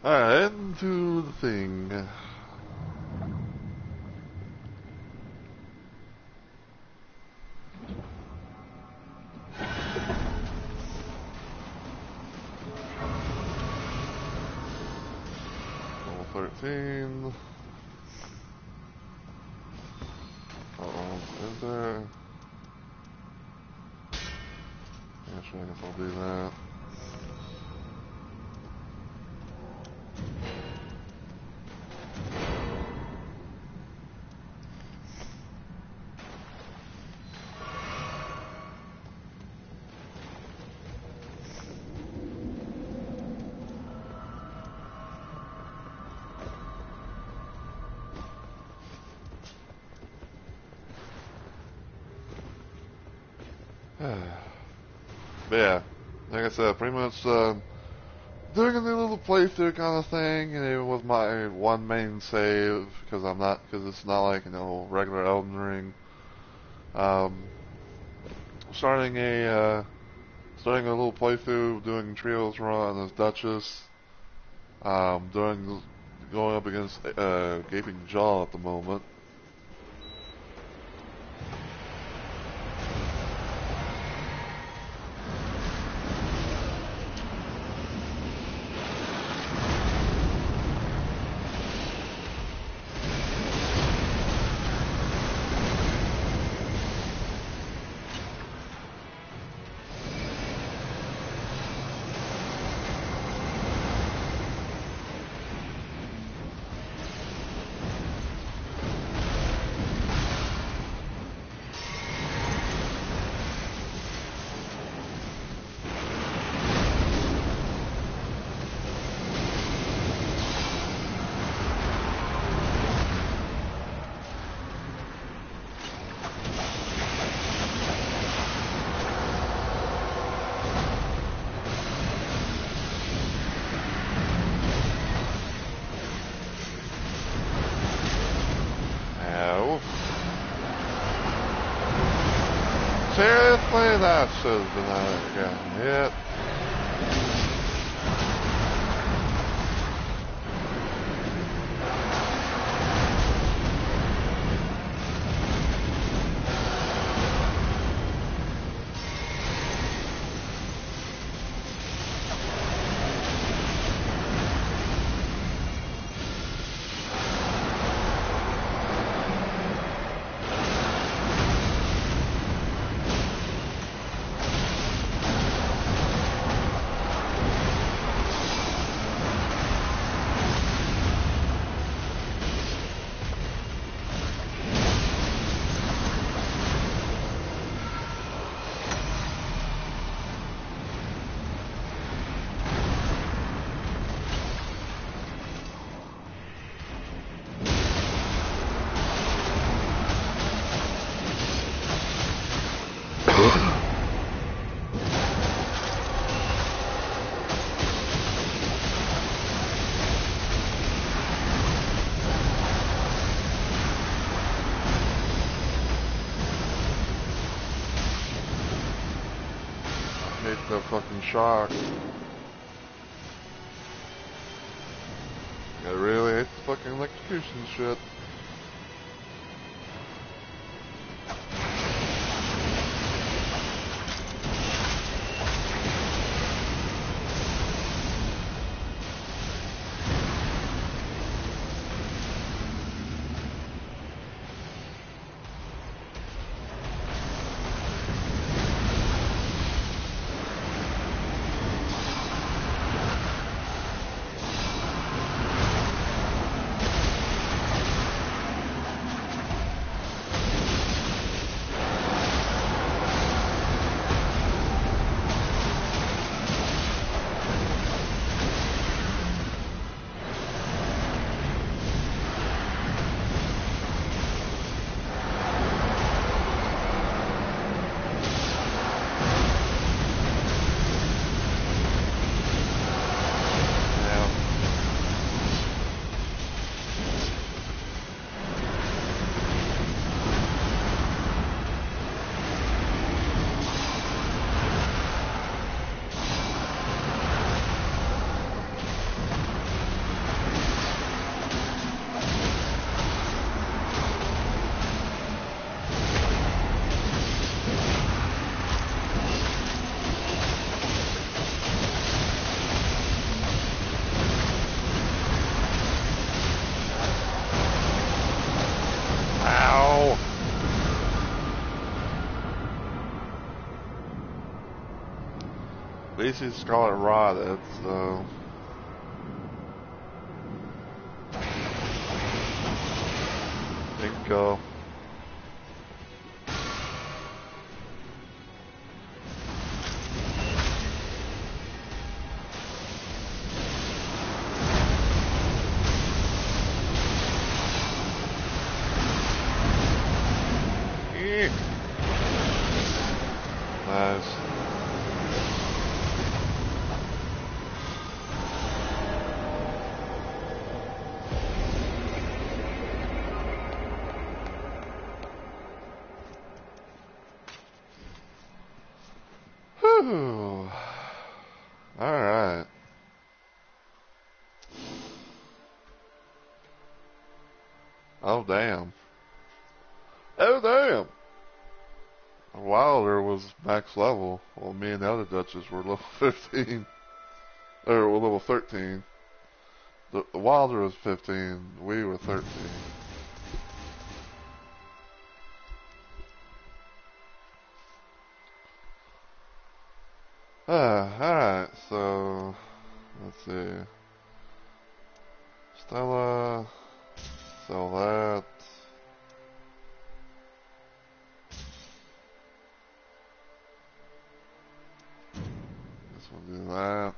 Alright, into the thing. Level 13. Uh-oh, is there? Actually, I guess I'll do that. But yeah, like I said, pretty much doing a little playthrough kind of thing, with my one main save, because it's not like, regular Elden Ring. Um, starting starting a little playthrough, doing trios run as Duchess. Going up against Gaping Jaw at the moment. Seriously, that should have been gotten hit. I hate that fucking shock. I really hate the fucking electrocution shit. least he's Scarlet Rotted, so... Bingo. Nice. Whew. Alright. Oh, damn. Oh, damn! Wilder was max level, while me and the other Duchess were level 15. Or were level 13. The Wilder was 15, we were 13. Alright, so... Let's see. Stella... Sell that. Guess we'll do that.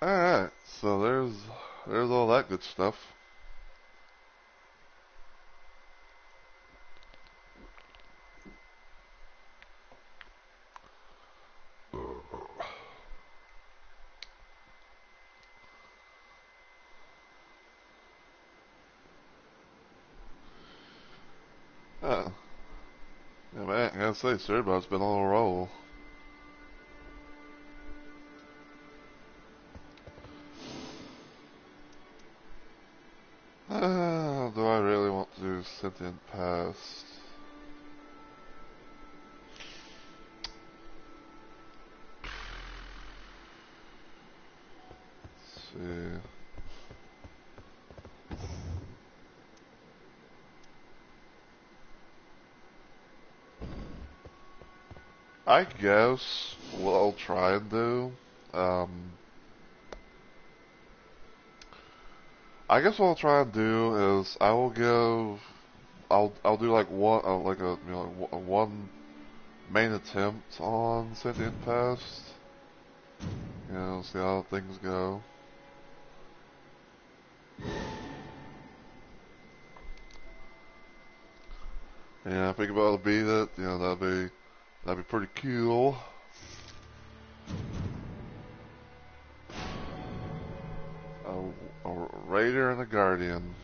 Alright, so there's all that good stuff. Yeah, man, I gotta say, Cerebro's been on a roll. Do I really want to do Sentient Past? Let's see. I guess what I'll try and do, I guess what I'll try and do is I'll do like one, like a, you know, like one main attempt on Sentient Past. You know, see how things go. Yeah, if I could able to beat it, you know, that'd be pretty cool. A Raider and a Guardian.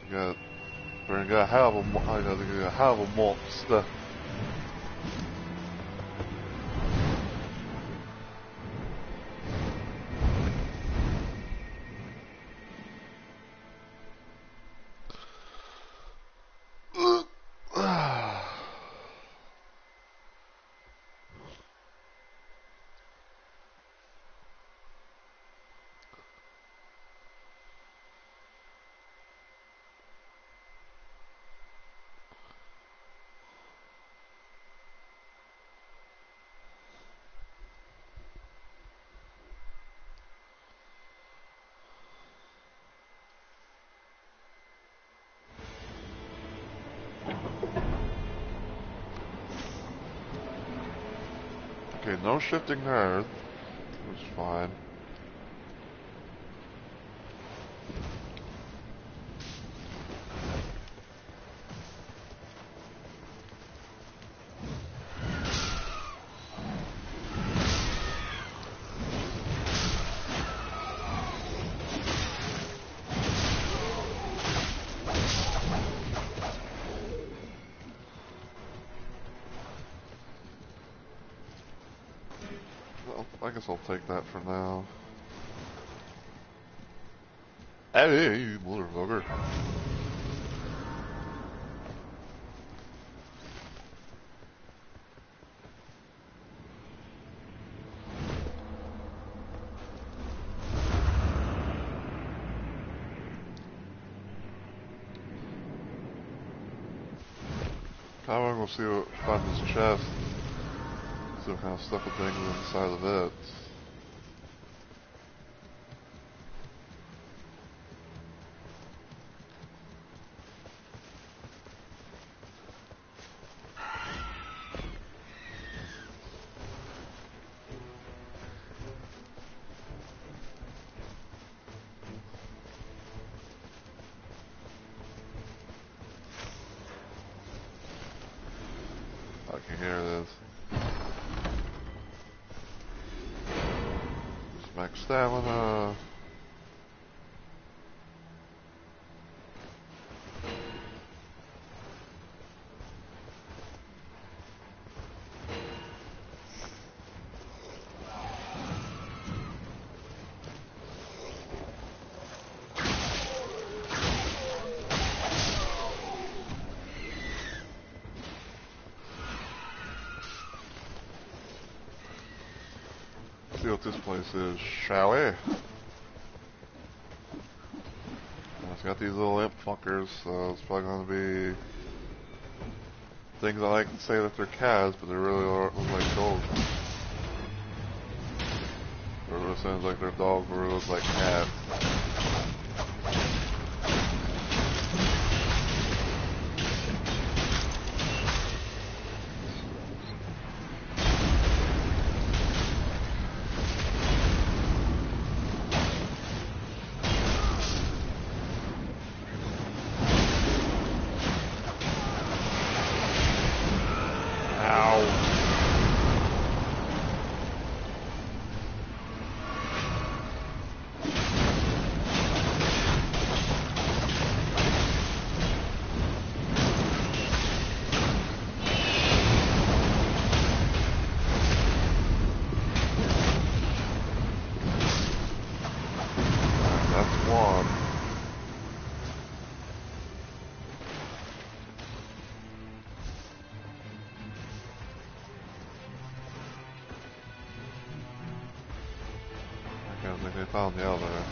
You got a hell of a monster. Okay, no shifting to Earth, which is fine. Well, I guess I'll take that for now. Hey, you motherfucker. I'm gonna go see what, find this chest and see what kind of stuff it dangles inside of it. Okay, here it is. Just max stamina. See what this place is, shall we? It's got these little imp fuckers, so it's probably gonna be things I like to say that they're cats, but they really are like dogs. Or it sounds like they're dogs, or it looks like cats. I think they found the other.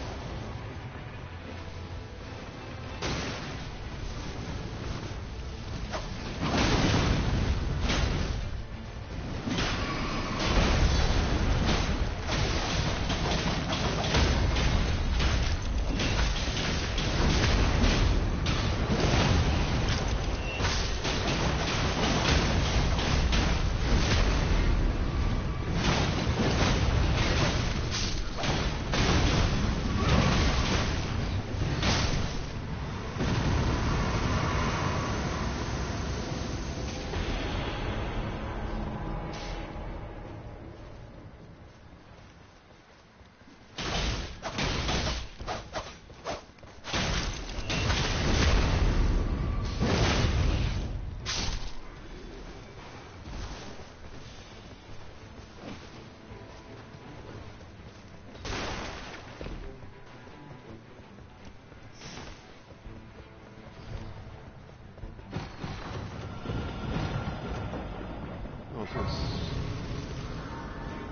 What's this?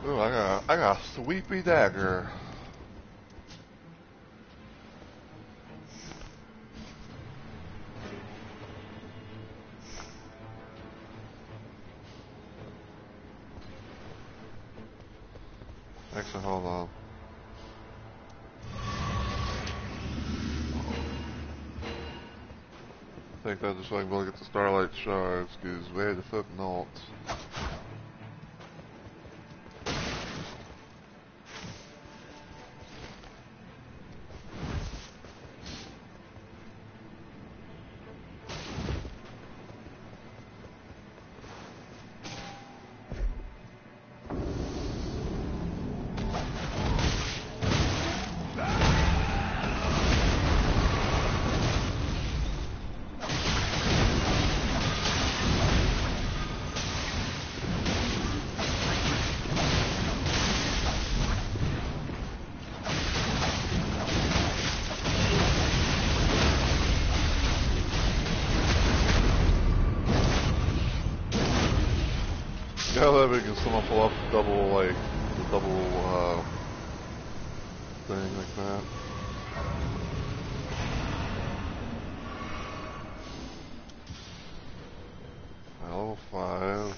Ooh, I got a sweepy dagger. Actually, hold on. I think that's just so I can go get the starlight shards, because where the fuck not? Yeah, that we can someone pull up double, like, the double, thing like that. Level 5.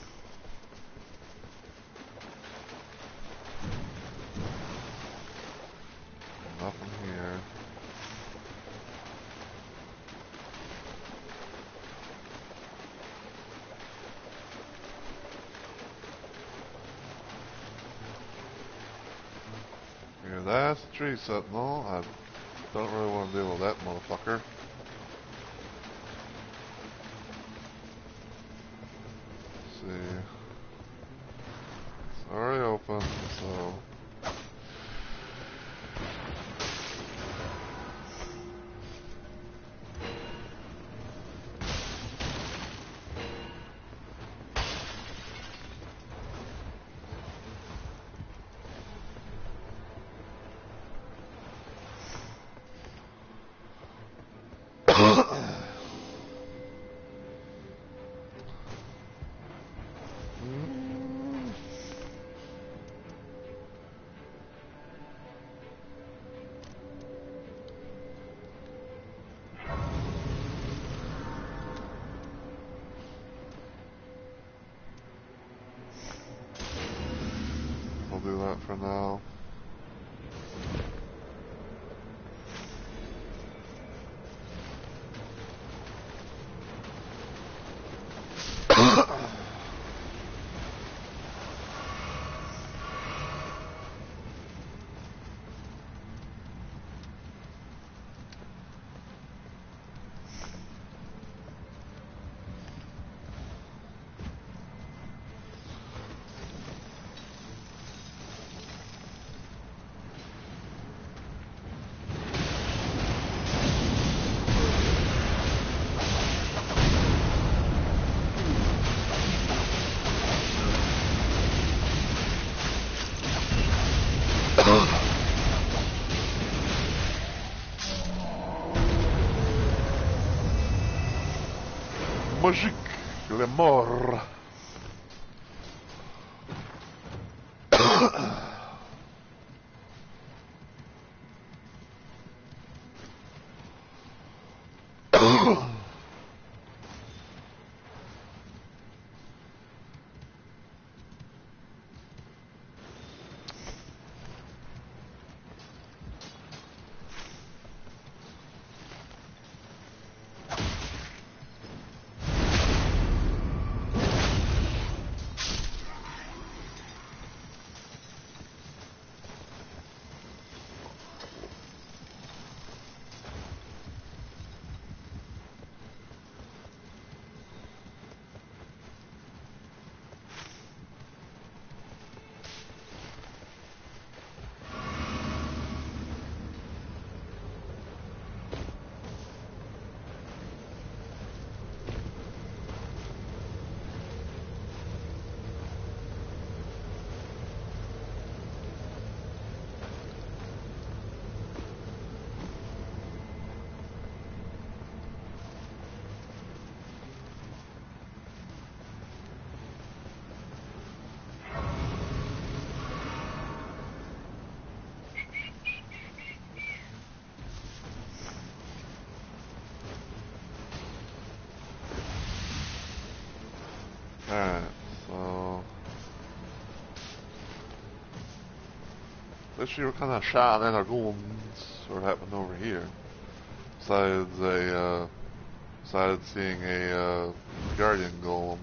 Nothing here. Yeah, that's a tree sentinel. I don't really want to deal with that motherfucker. Let's see. It's already open, so... I'll do that for now. Magique, le mort. Alright, so... this year kind of shot in our goons. What happened over here? Besides seeing a guardian golem.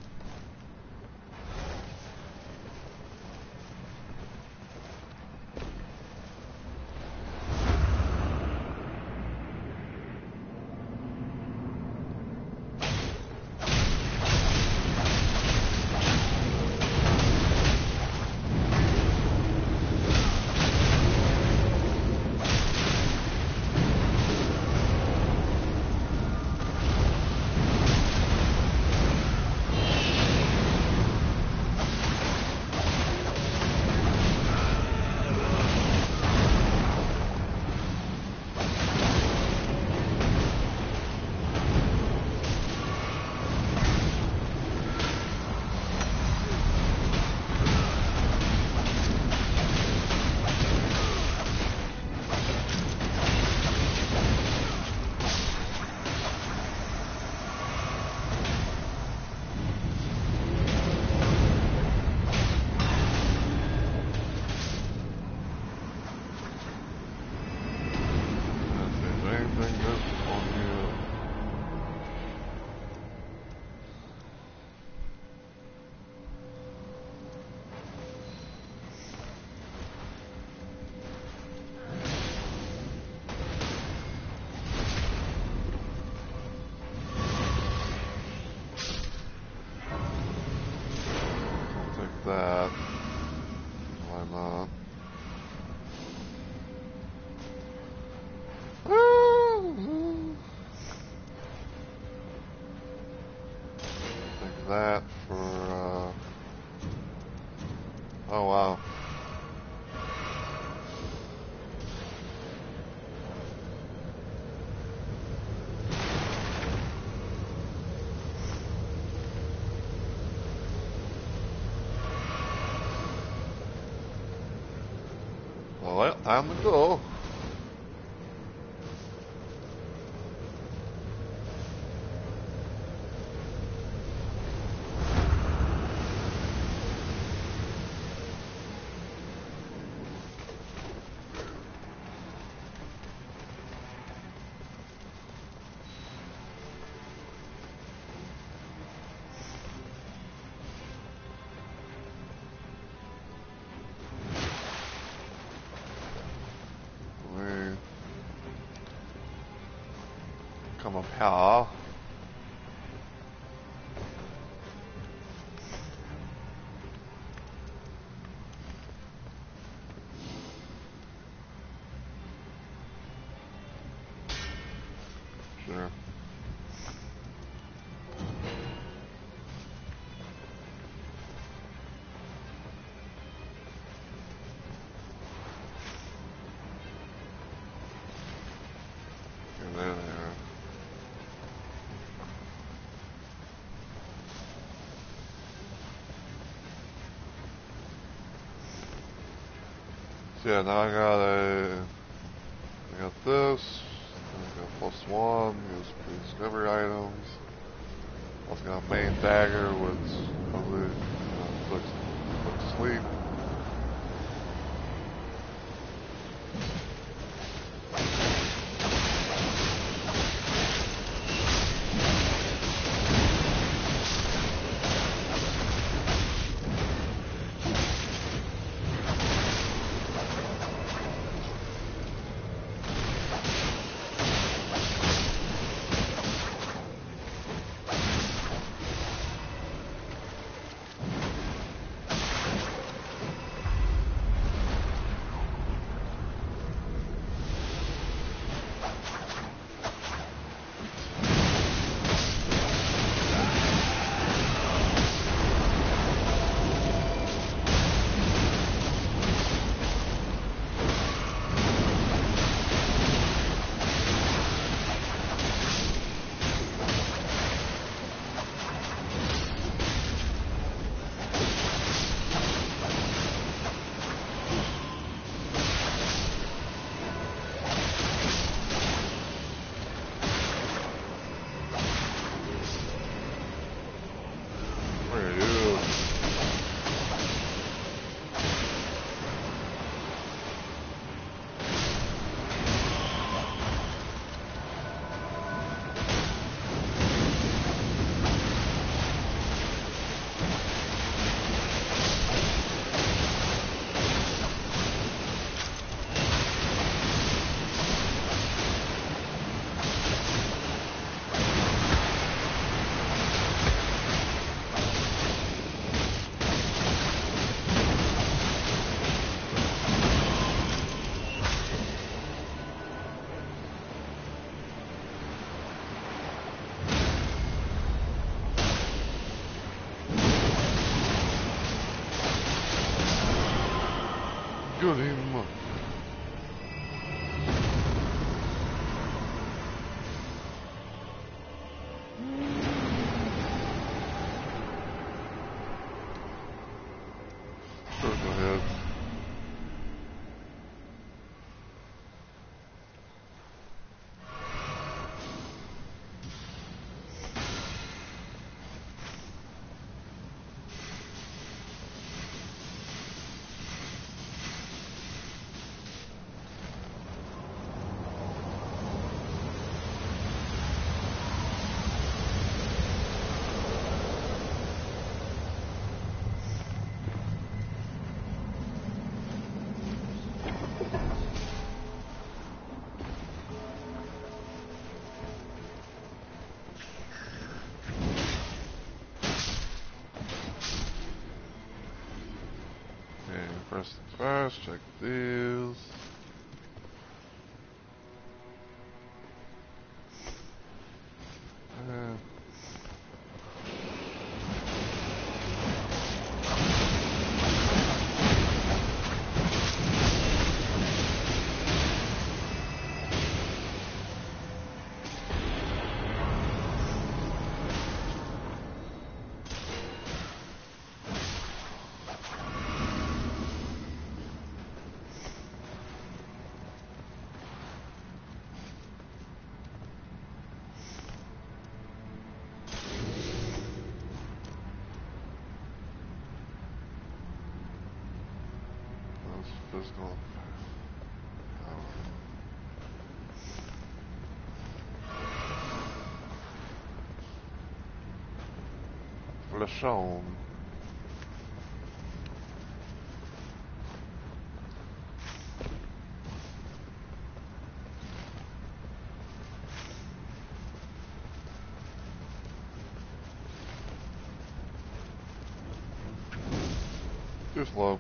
that. Why not? Take that for, oh wow. Well, time to go. We come up here. Sure. Get in there. So yeah, now I got this. I got +1. Use pre-discovery items. Also got a main dagger, which probably puts to sleep. Where are you? Get him. Sure, go ahead. Okay, first things first, check these. Uh, physical power. Flashon. Too slow.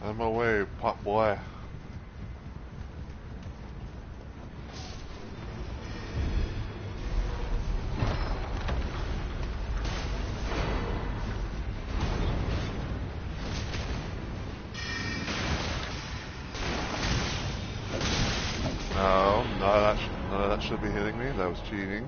On my way, pop boy. No, none of that should be hitting me. That was cheating.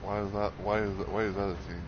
Why is that? Why is that a thing?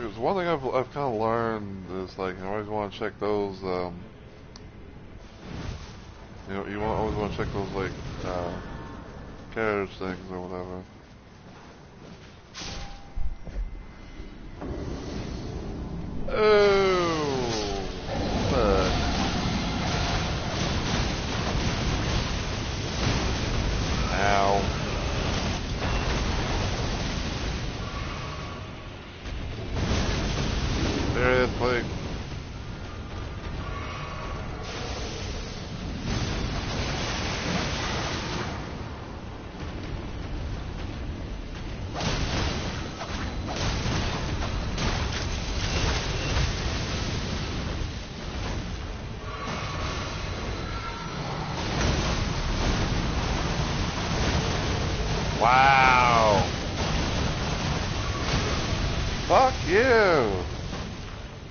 There's one thing I've kind of learned is like I always want to check those. You always want to check those like carriage things or whatever. Oh, fuck. Ow. Seriously? Wow. Fuck you.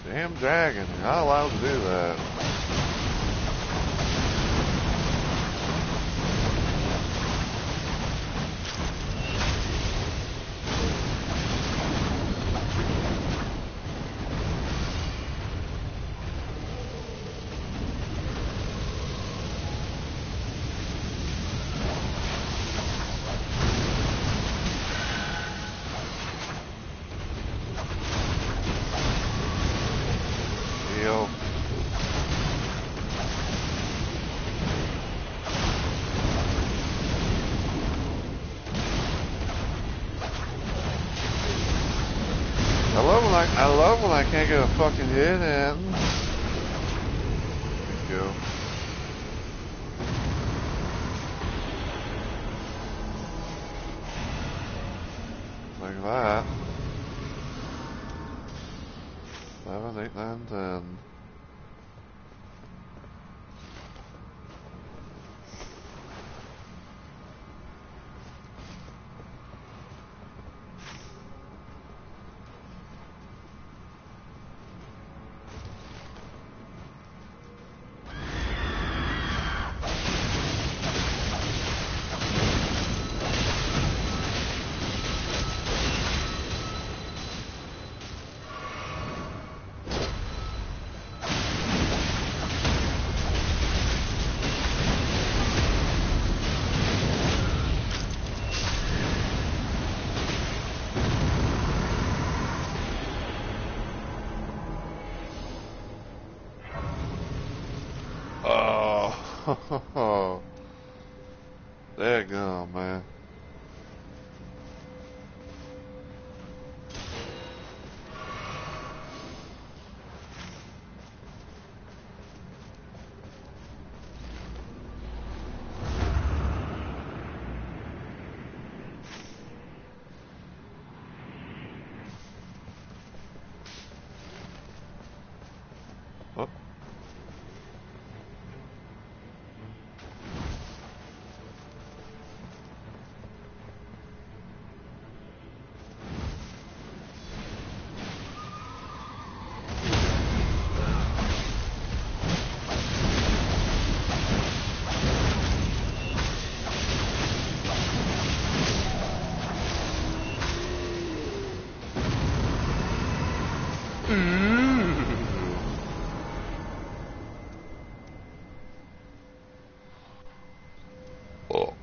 Damn dragon. You're not allowed to do that. Deal. I love when I can't get a fucking hit in. Thank you. Like that. 7, 8, 9, 10. Oh, there you go, man. Oh. Oh.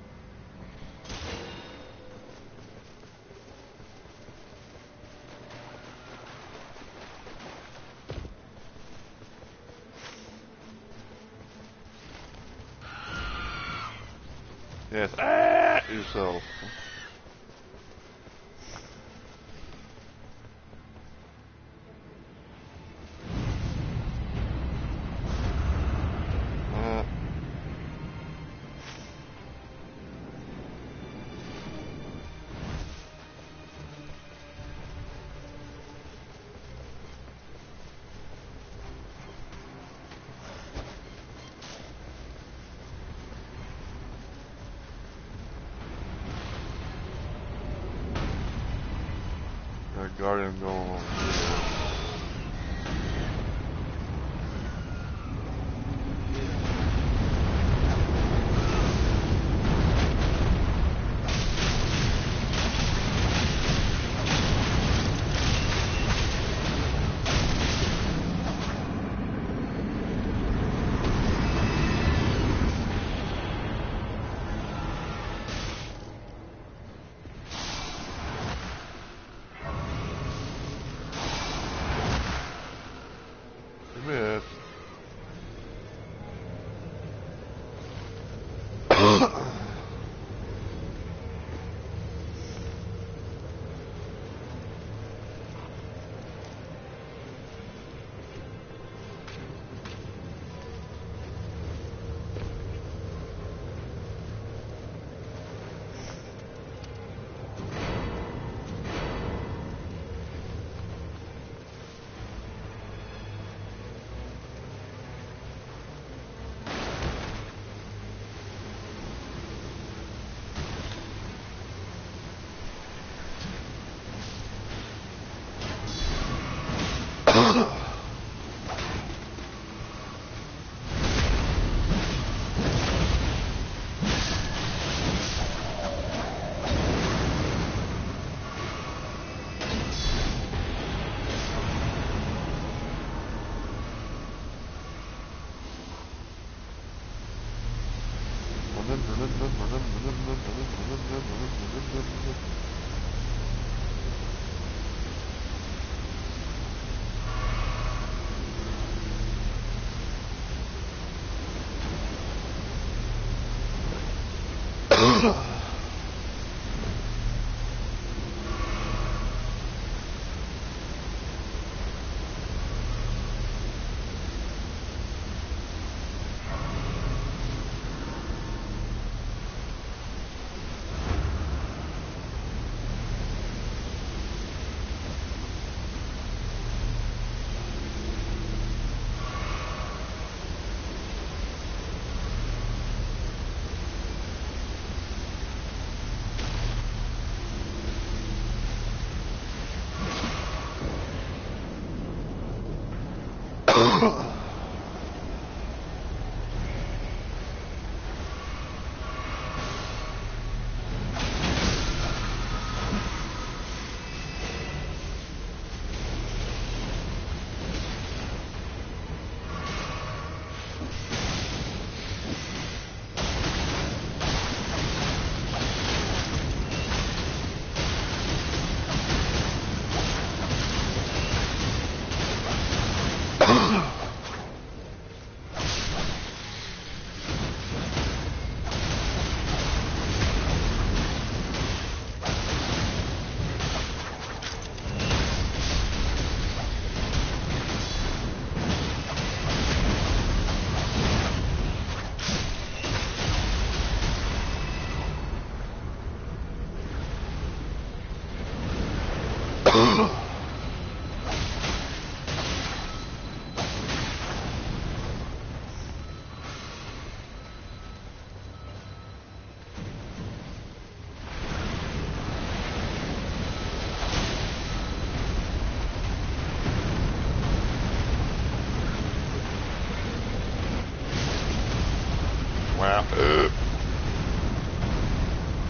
Yes, yourself. Got Guardian going on here.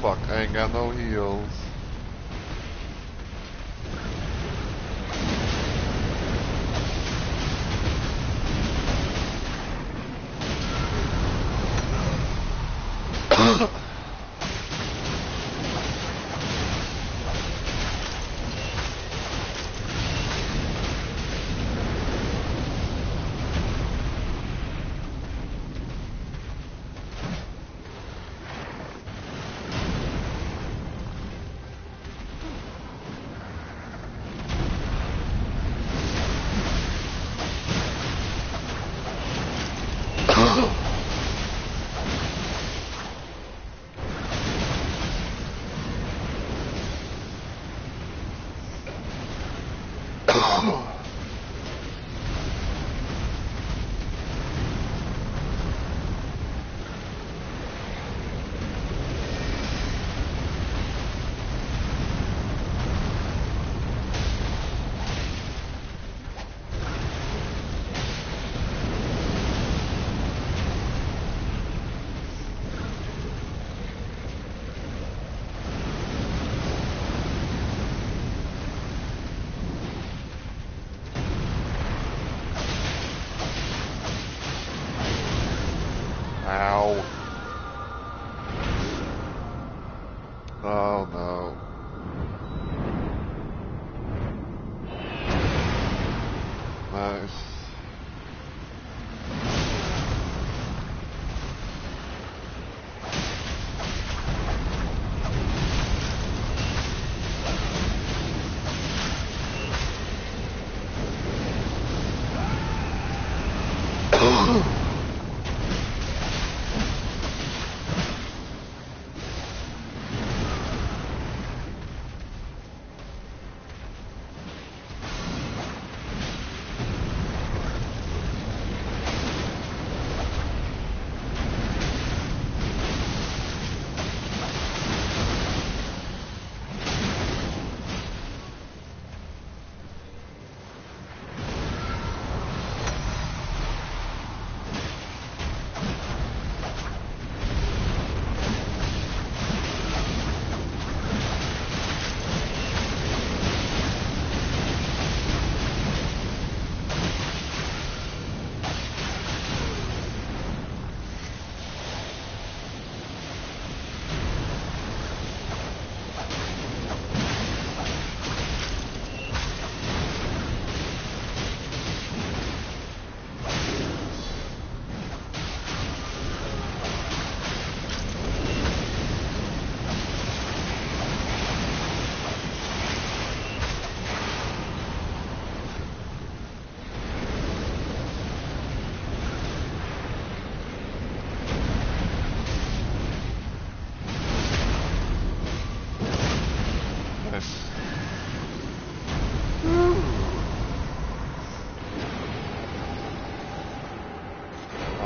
Fuck, I ain't got no heals. Ow. Oh no. Nice.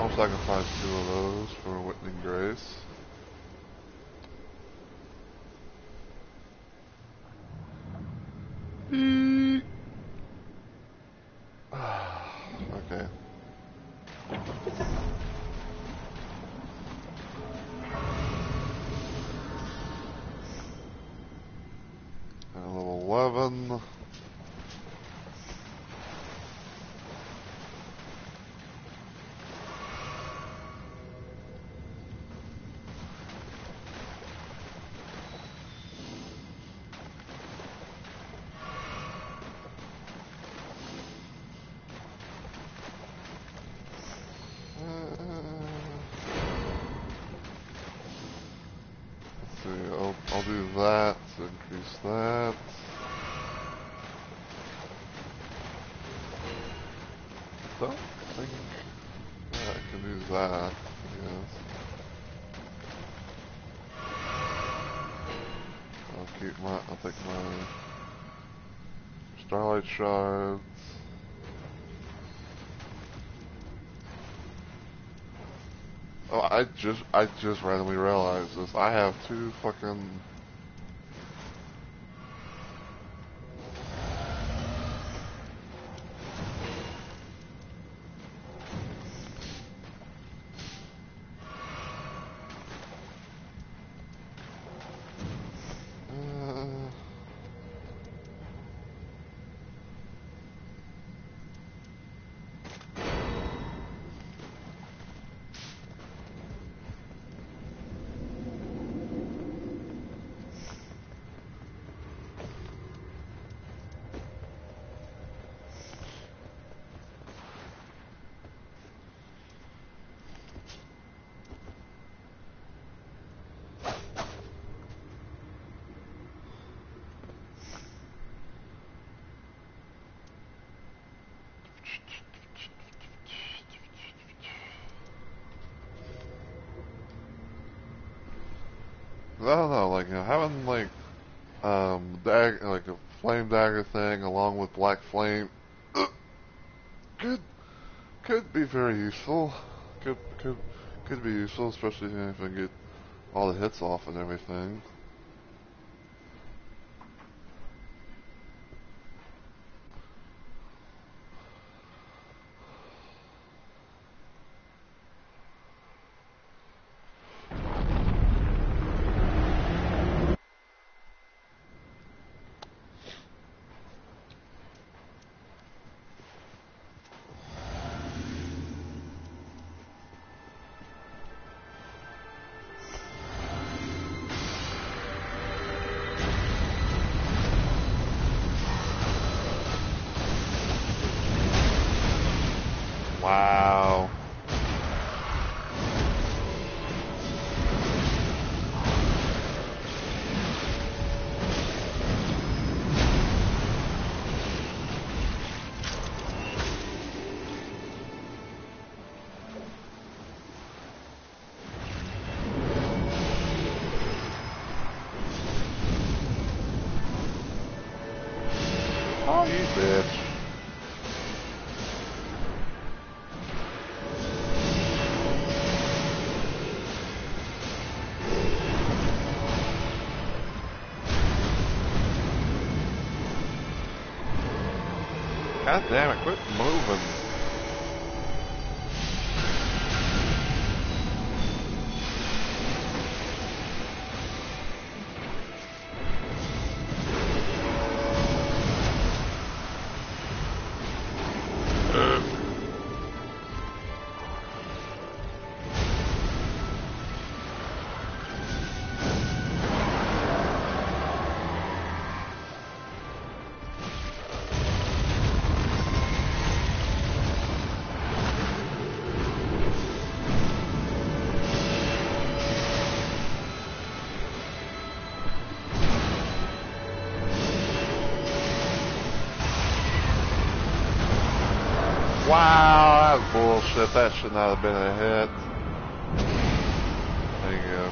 I'll sacrifice 2 of those for Whitney Grace. Okay. And level 11. Let's see, I'll do that to increase that. I don't think I can do that, yes. I'll take my Starlight Shards. Oh, I just randomly realized this. I have 2 fucking... I don't know, like, having, like, like a flame dagger thing along with black flame could be very useful. Could be useful, especially if I get all the hits off and everything. Wow. Oh, you bitch. God damn it, quit moving. Wow, that was bullshit. That should not have been a hit. There you go.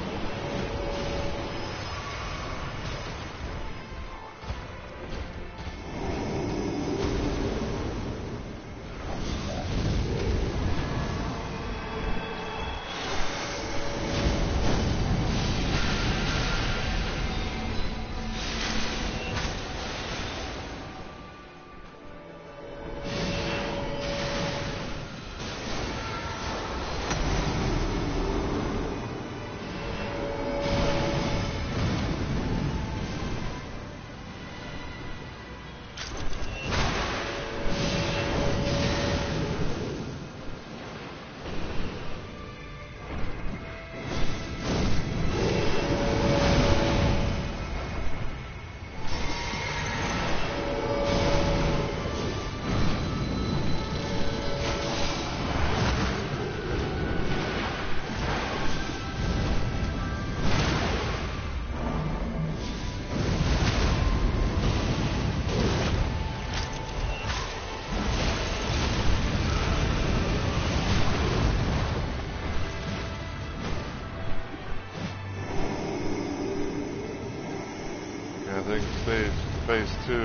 getting phase 2 is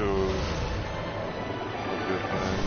a good thing.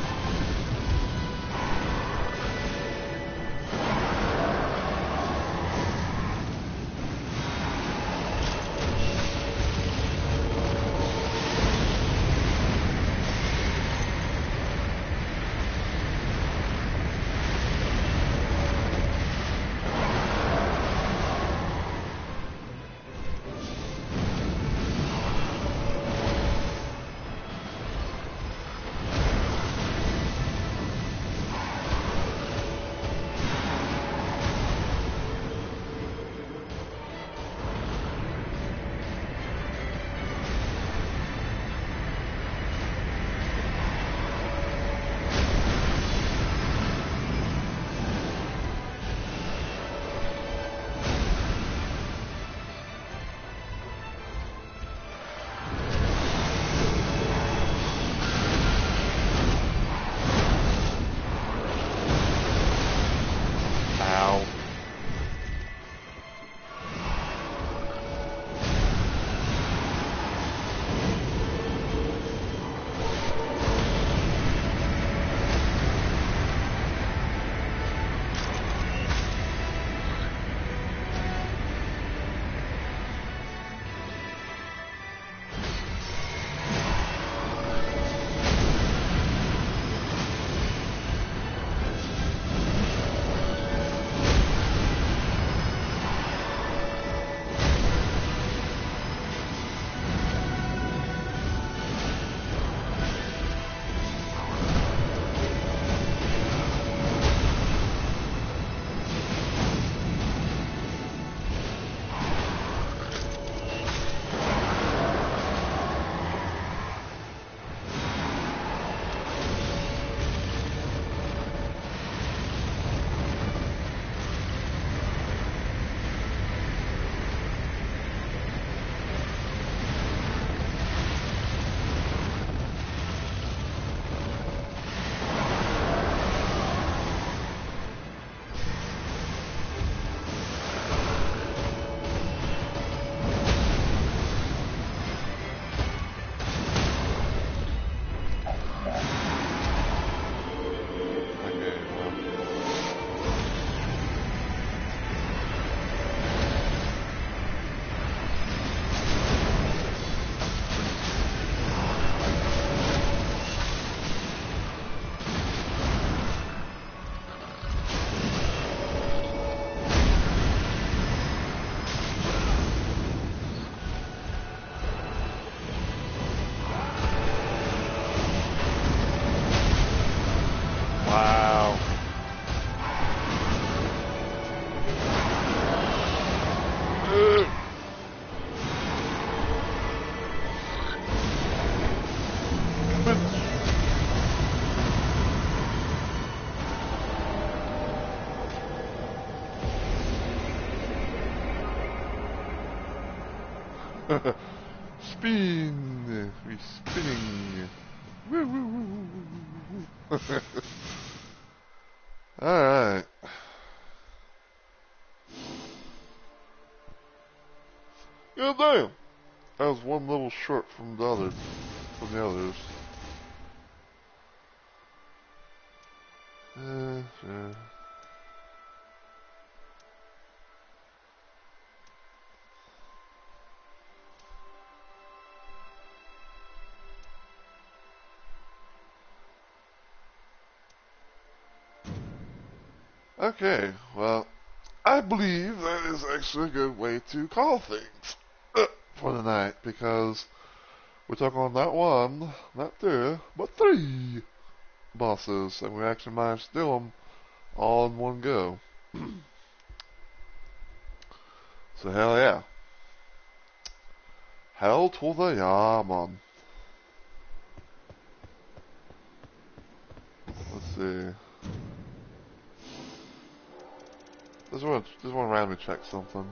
Spin! We're spinning! Woo woo woo woo woo woo! Alright. God damn! That was one level short from the others. Yeah. Okay, well, I believe that is actually a good way to call things for the night, because we took on not one, not two, but three bosses, and we actually managed to do them all in one go. So hell yeah. Hell to the yeah, man. Let's see. Just want to randomly check something.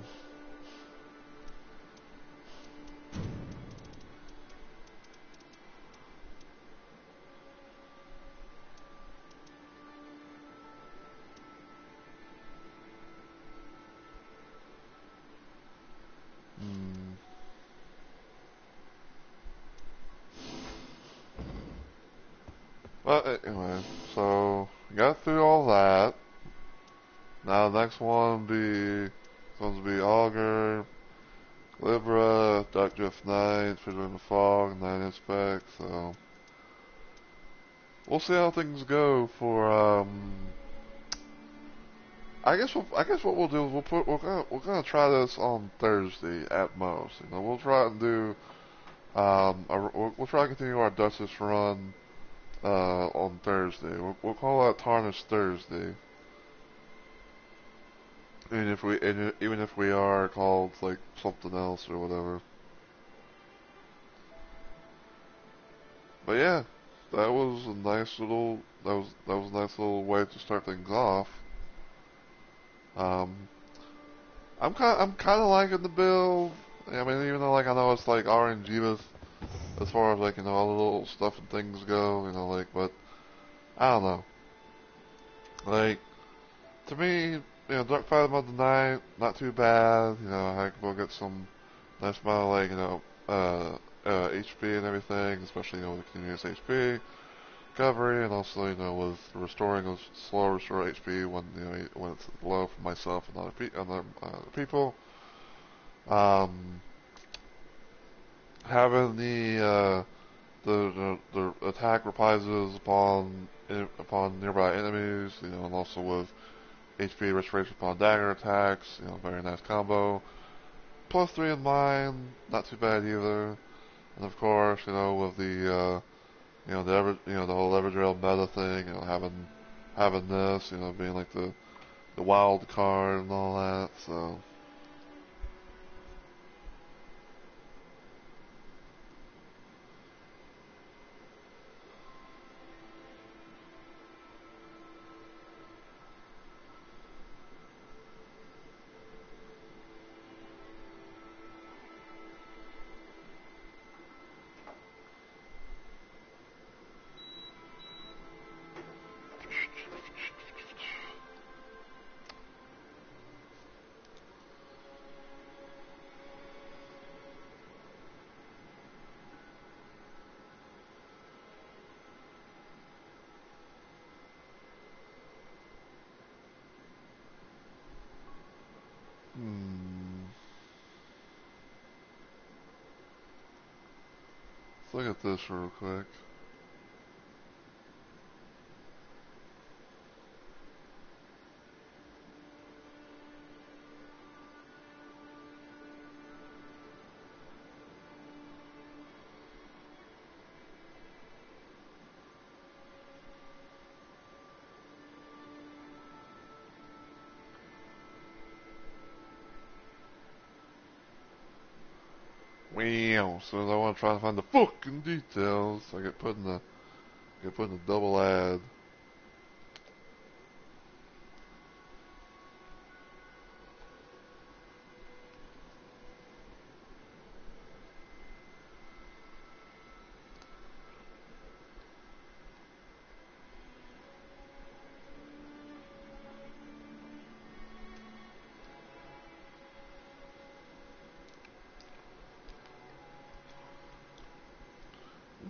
But anyway, so got through all that. Now the next one be supposed to be Augur, Libra, Dark Drift Night, Fiddler in the Fog, 9 inspect. So we'll see how things go for I guess what we'll do is we're gonna try this on Thursday at most. You know, we'll try and do we'll try to continue our Duchess run on Thursday. We'll call that Tarnish Thursday. Even if we are called like something else or whatever. But yeah, that was a nice little that was a nice little way to start things off. Um, I'm kind of liking the build. I mean, even though like I know it's like RNG as far as like you know all the little stuff and things go, you know like, but I don't know. Like to me, you know, Dark Fight Mode Night, not too bad. You know, I will get some nice amount of like you know HP and everything, especially you know with the continuous HP recovery, and also you know with restoring those slow restore HP when you know when it's low for myself and other people. Um, having the attack reprises upon nearby enemies, you know, and also with HP restoration upon dagger attacks, you know, very nice combo. +3 in mine, not too bad either. And of course, you know, with the you know the whole Everdrill meta thing, you know, having this, you know, being like the wild card and all that, so. Hmm. Let's look at this real quick. Wow. So I want to try to find the fucking details. I get put in a double ad.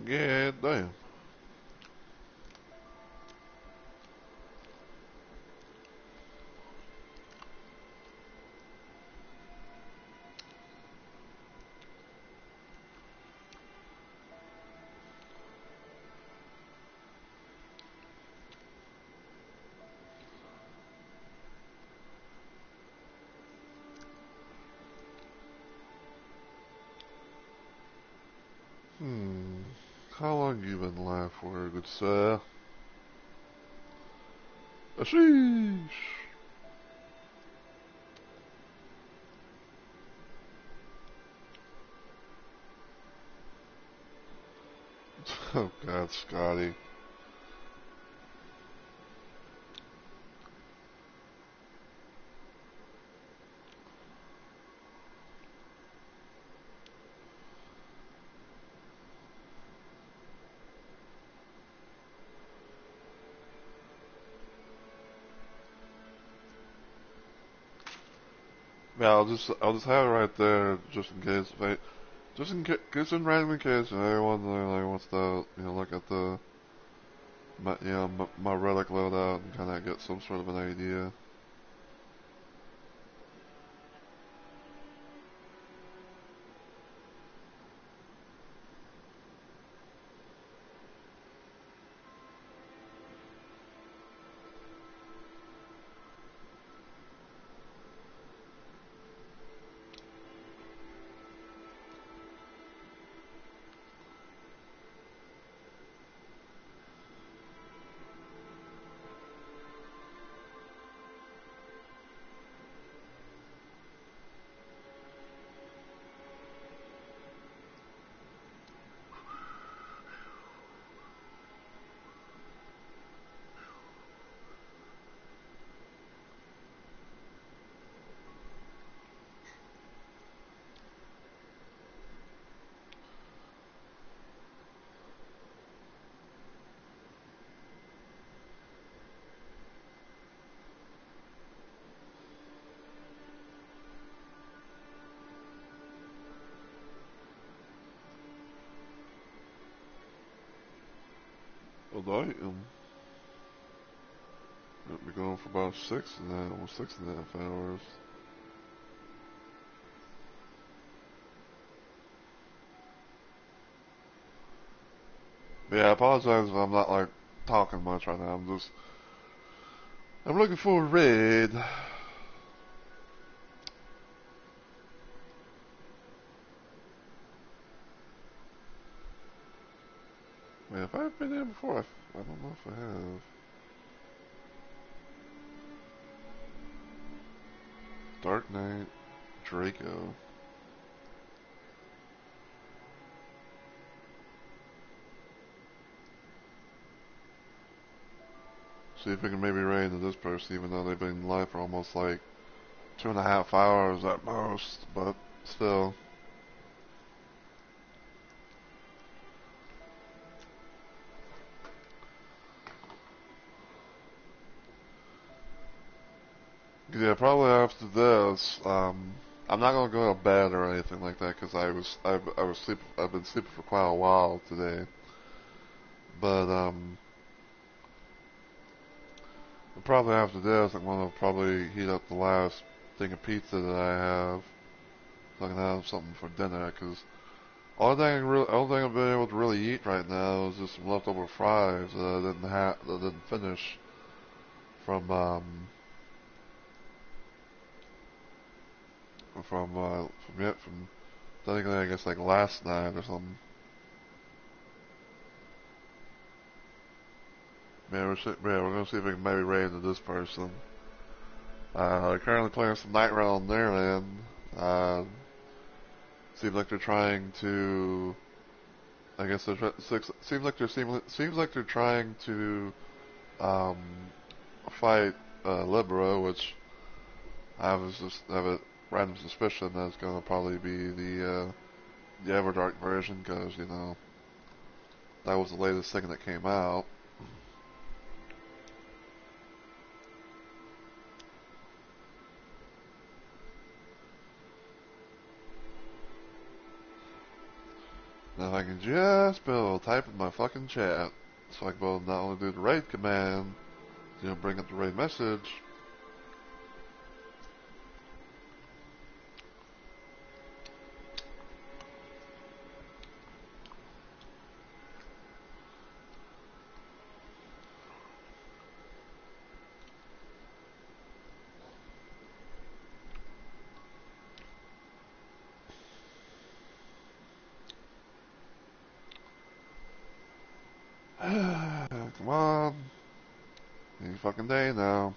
Yeah, damn. Hmm. How long you been live for, good sir? Sheesh. Oh God, Scotty. Yeah, I'll just have it right there just in case. If I, just in case, in random case, you know, everyone like wants to you know look at the my relic loadout and kind of get some sort of an idea. Although we're going for about almost 6.5 hours. But yeah, I apologize if I'm not like talking much right now. I'm looking for a raid. Man, if I've been there before, I don't know if I have. Dark Knight, Draco. See if we can maybe raid into this person, even though they've been live for almost like 2.5 hours at most, but still. Yeah, probably after this, I'm not gonna go to bed or anything like that because I've been sleeping for quite a while today. But probably after this, I'm gonna probably heat up the last thing of pizza that I have, so I can have something for dinner. Because all thing I've been able to really eat right now is just some leftover fries that I didn't finish from from technically I guess like last night or something. We're gonna see if we can maybe raid into this person. They're currently playing some night round on their end. Uh, seems like they're trying to. I guess seems like they're trying to um, fight Libero, which I have a random suspicion that it's gonna probably be the Everdark version, because that was the latest thing that came out. Now if I can just be able to type in my fucking chat, so I can be able to not only do the raid command, bring up the raid message. Come on. Any fucking day now.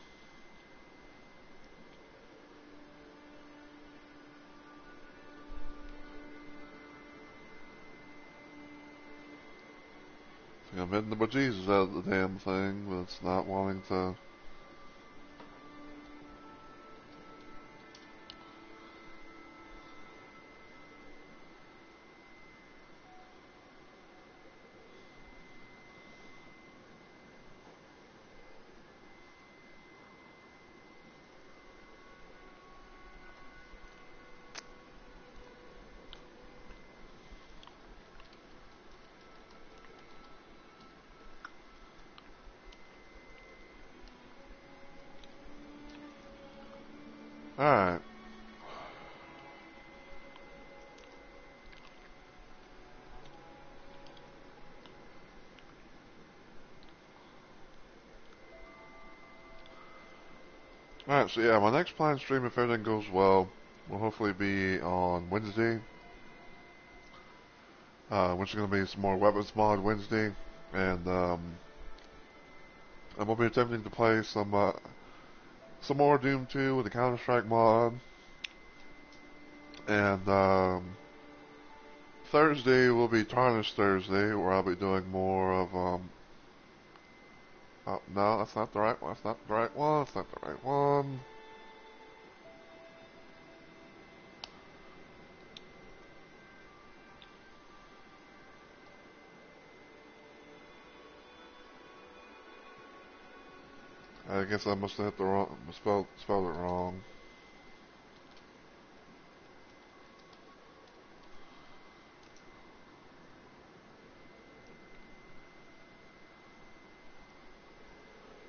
See, I'm hitting the bejesus out of the damn thing, but it's not wanting to. Alright. Alright, so yeah, my next planned stream, if everything goes well, will hopefully be on Wednesday. Which is going to be some more Weapons Mod Wednesday. And, I'm going to be attempting to play some more Doom 2 with the Counter-Strike mod. And, Thursday will be Tarnish Thursday, where I'll be doing more of, oh, no, that's not the right one, that's not the right one, that's not the right one. I guess I must have hit the wrong, spelled it wrong.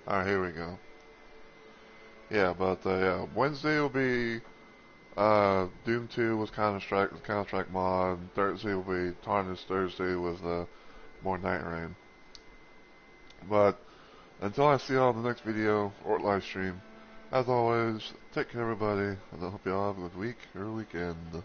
Alright, here we go. Yeah, but yeah, Wednesday will be Doom 2 with Counter-Strike mod. Thursday will be Tarnish Thursday with more Night Rain. But until I see you all in the next video or live stream, as always, take care everybody, and I hope you all have a good week or weekend.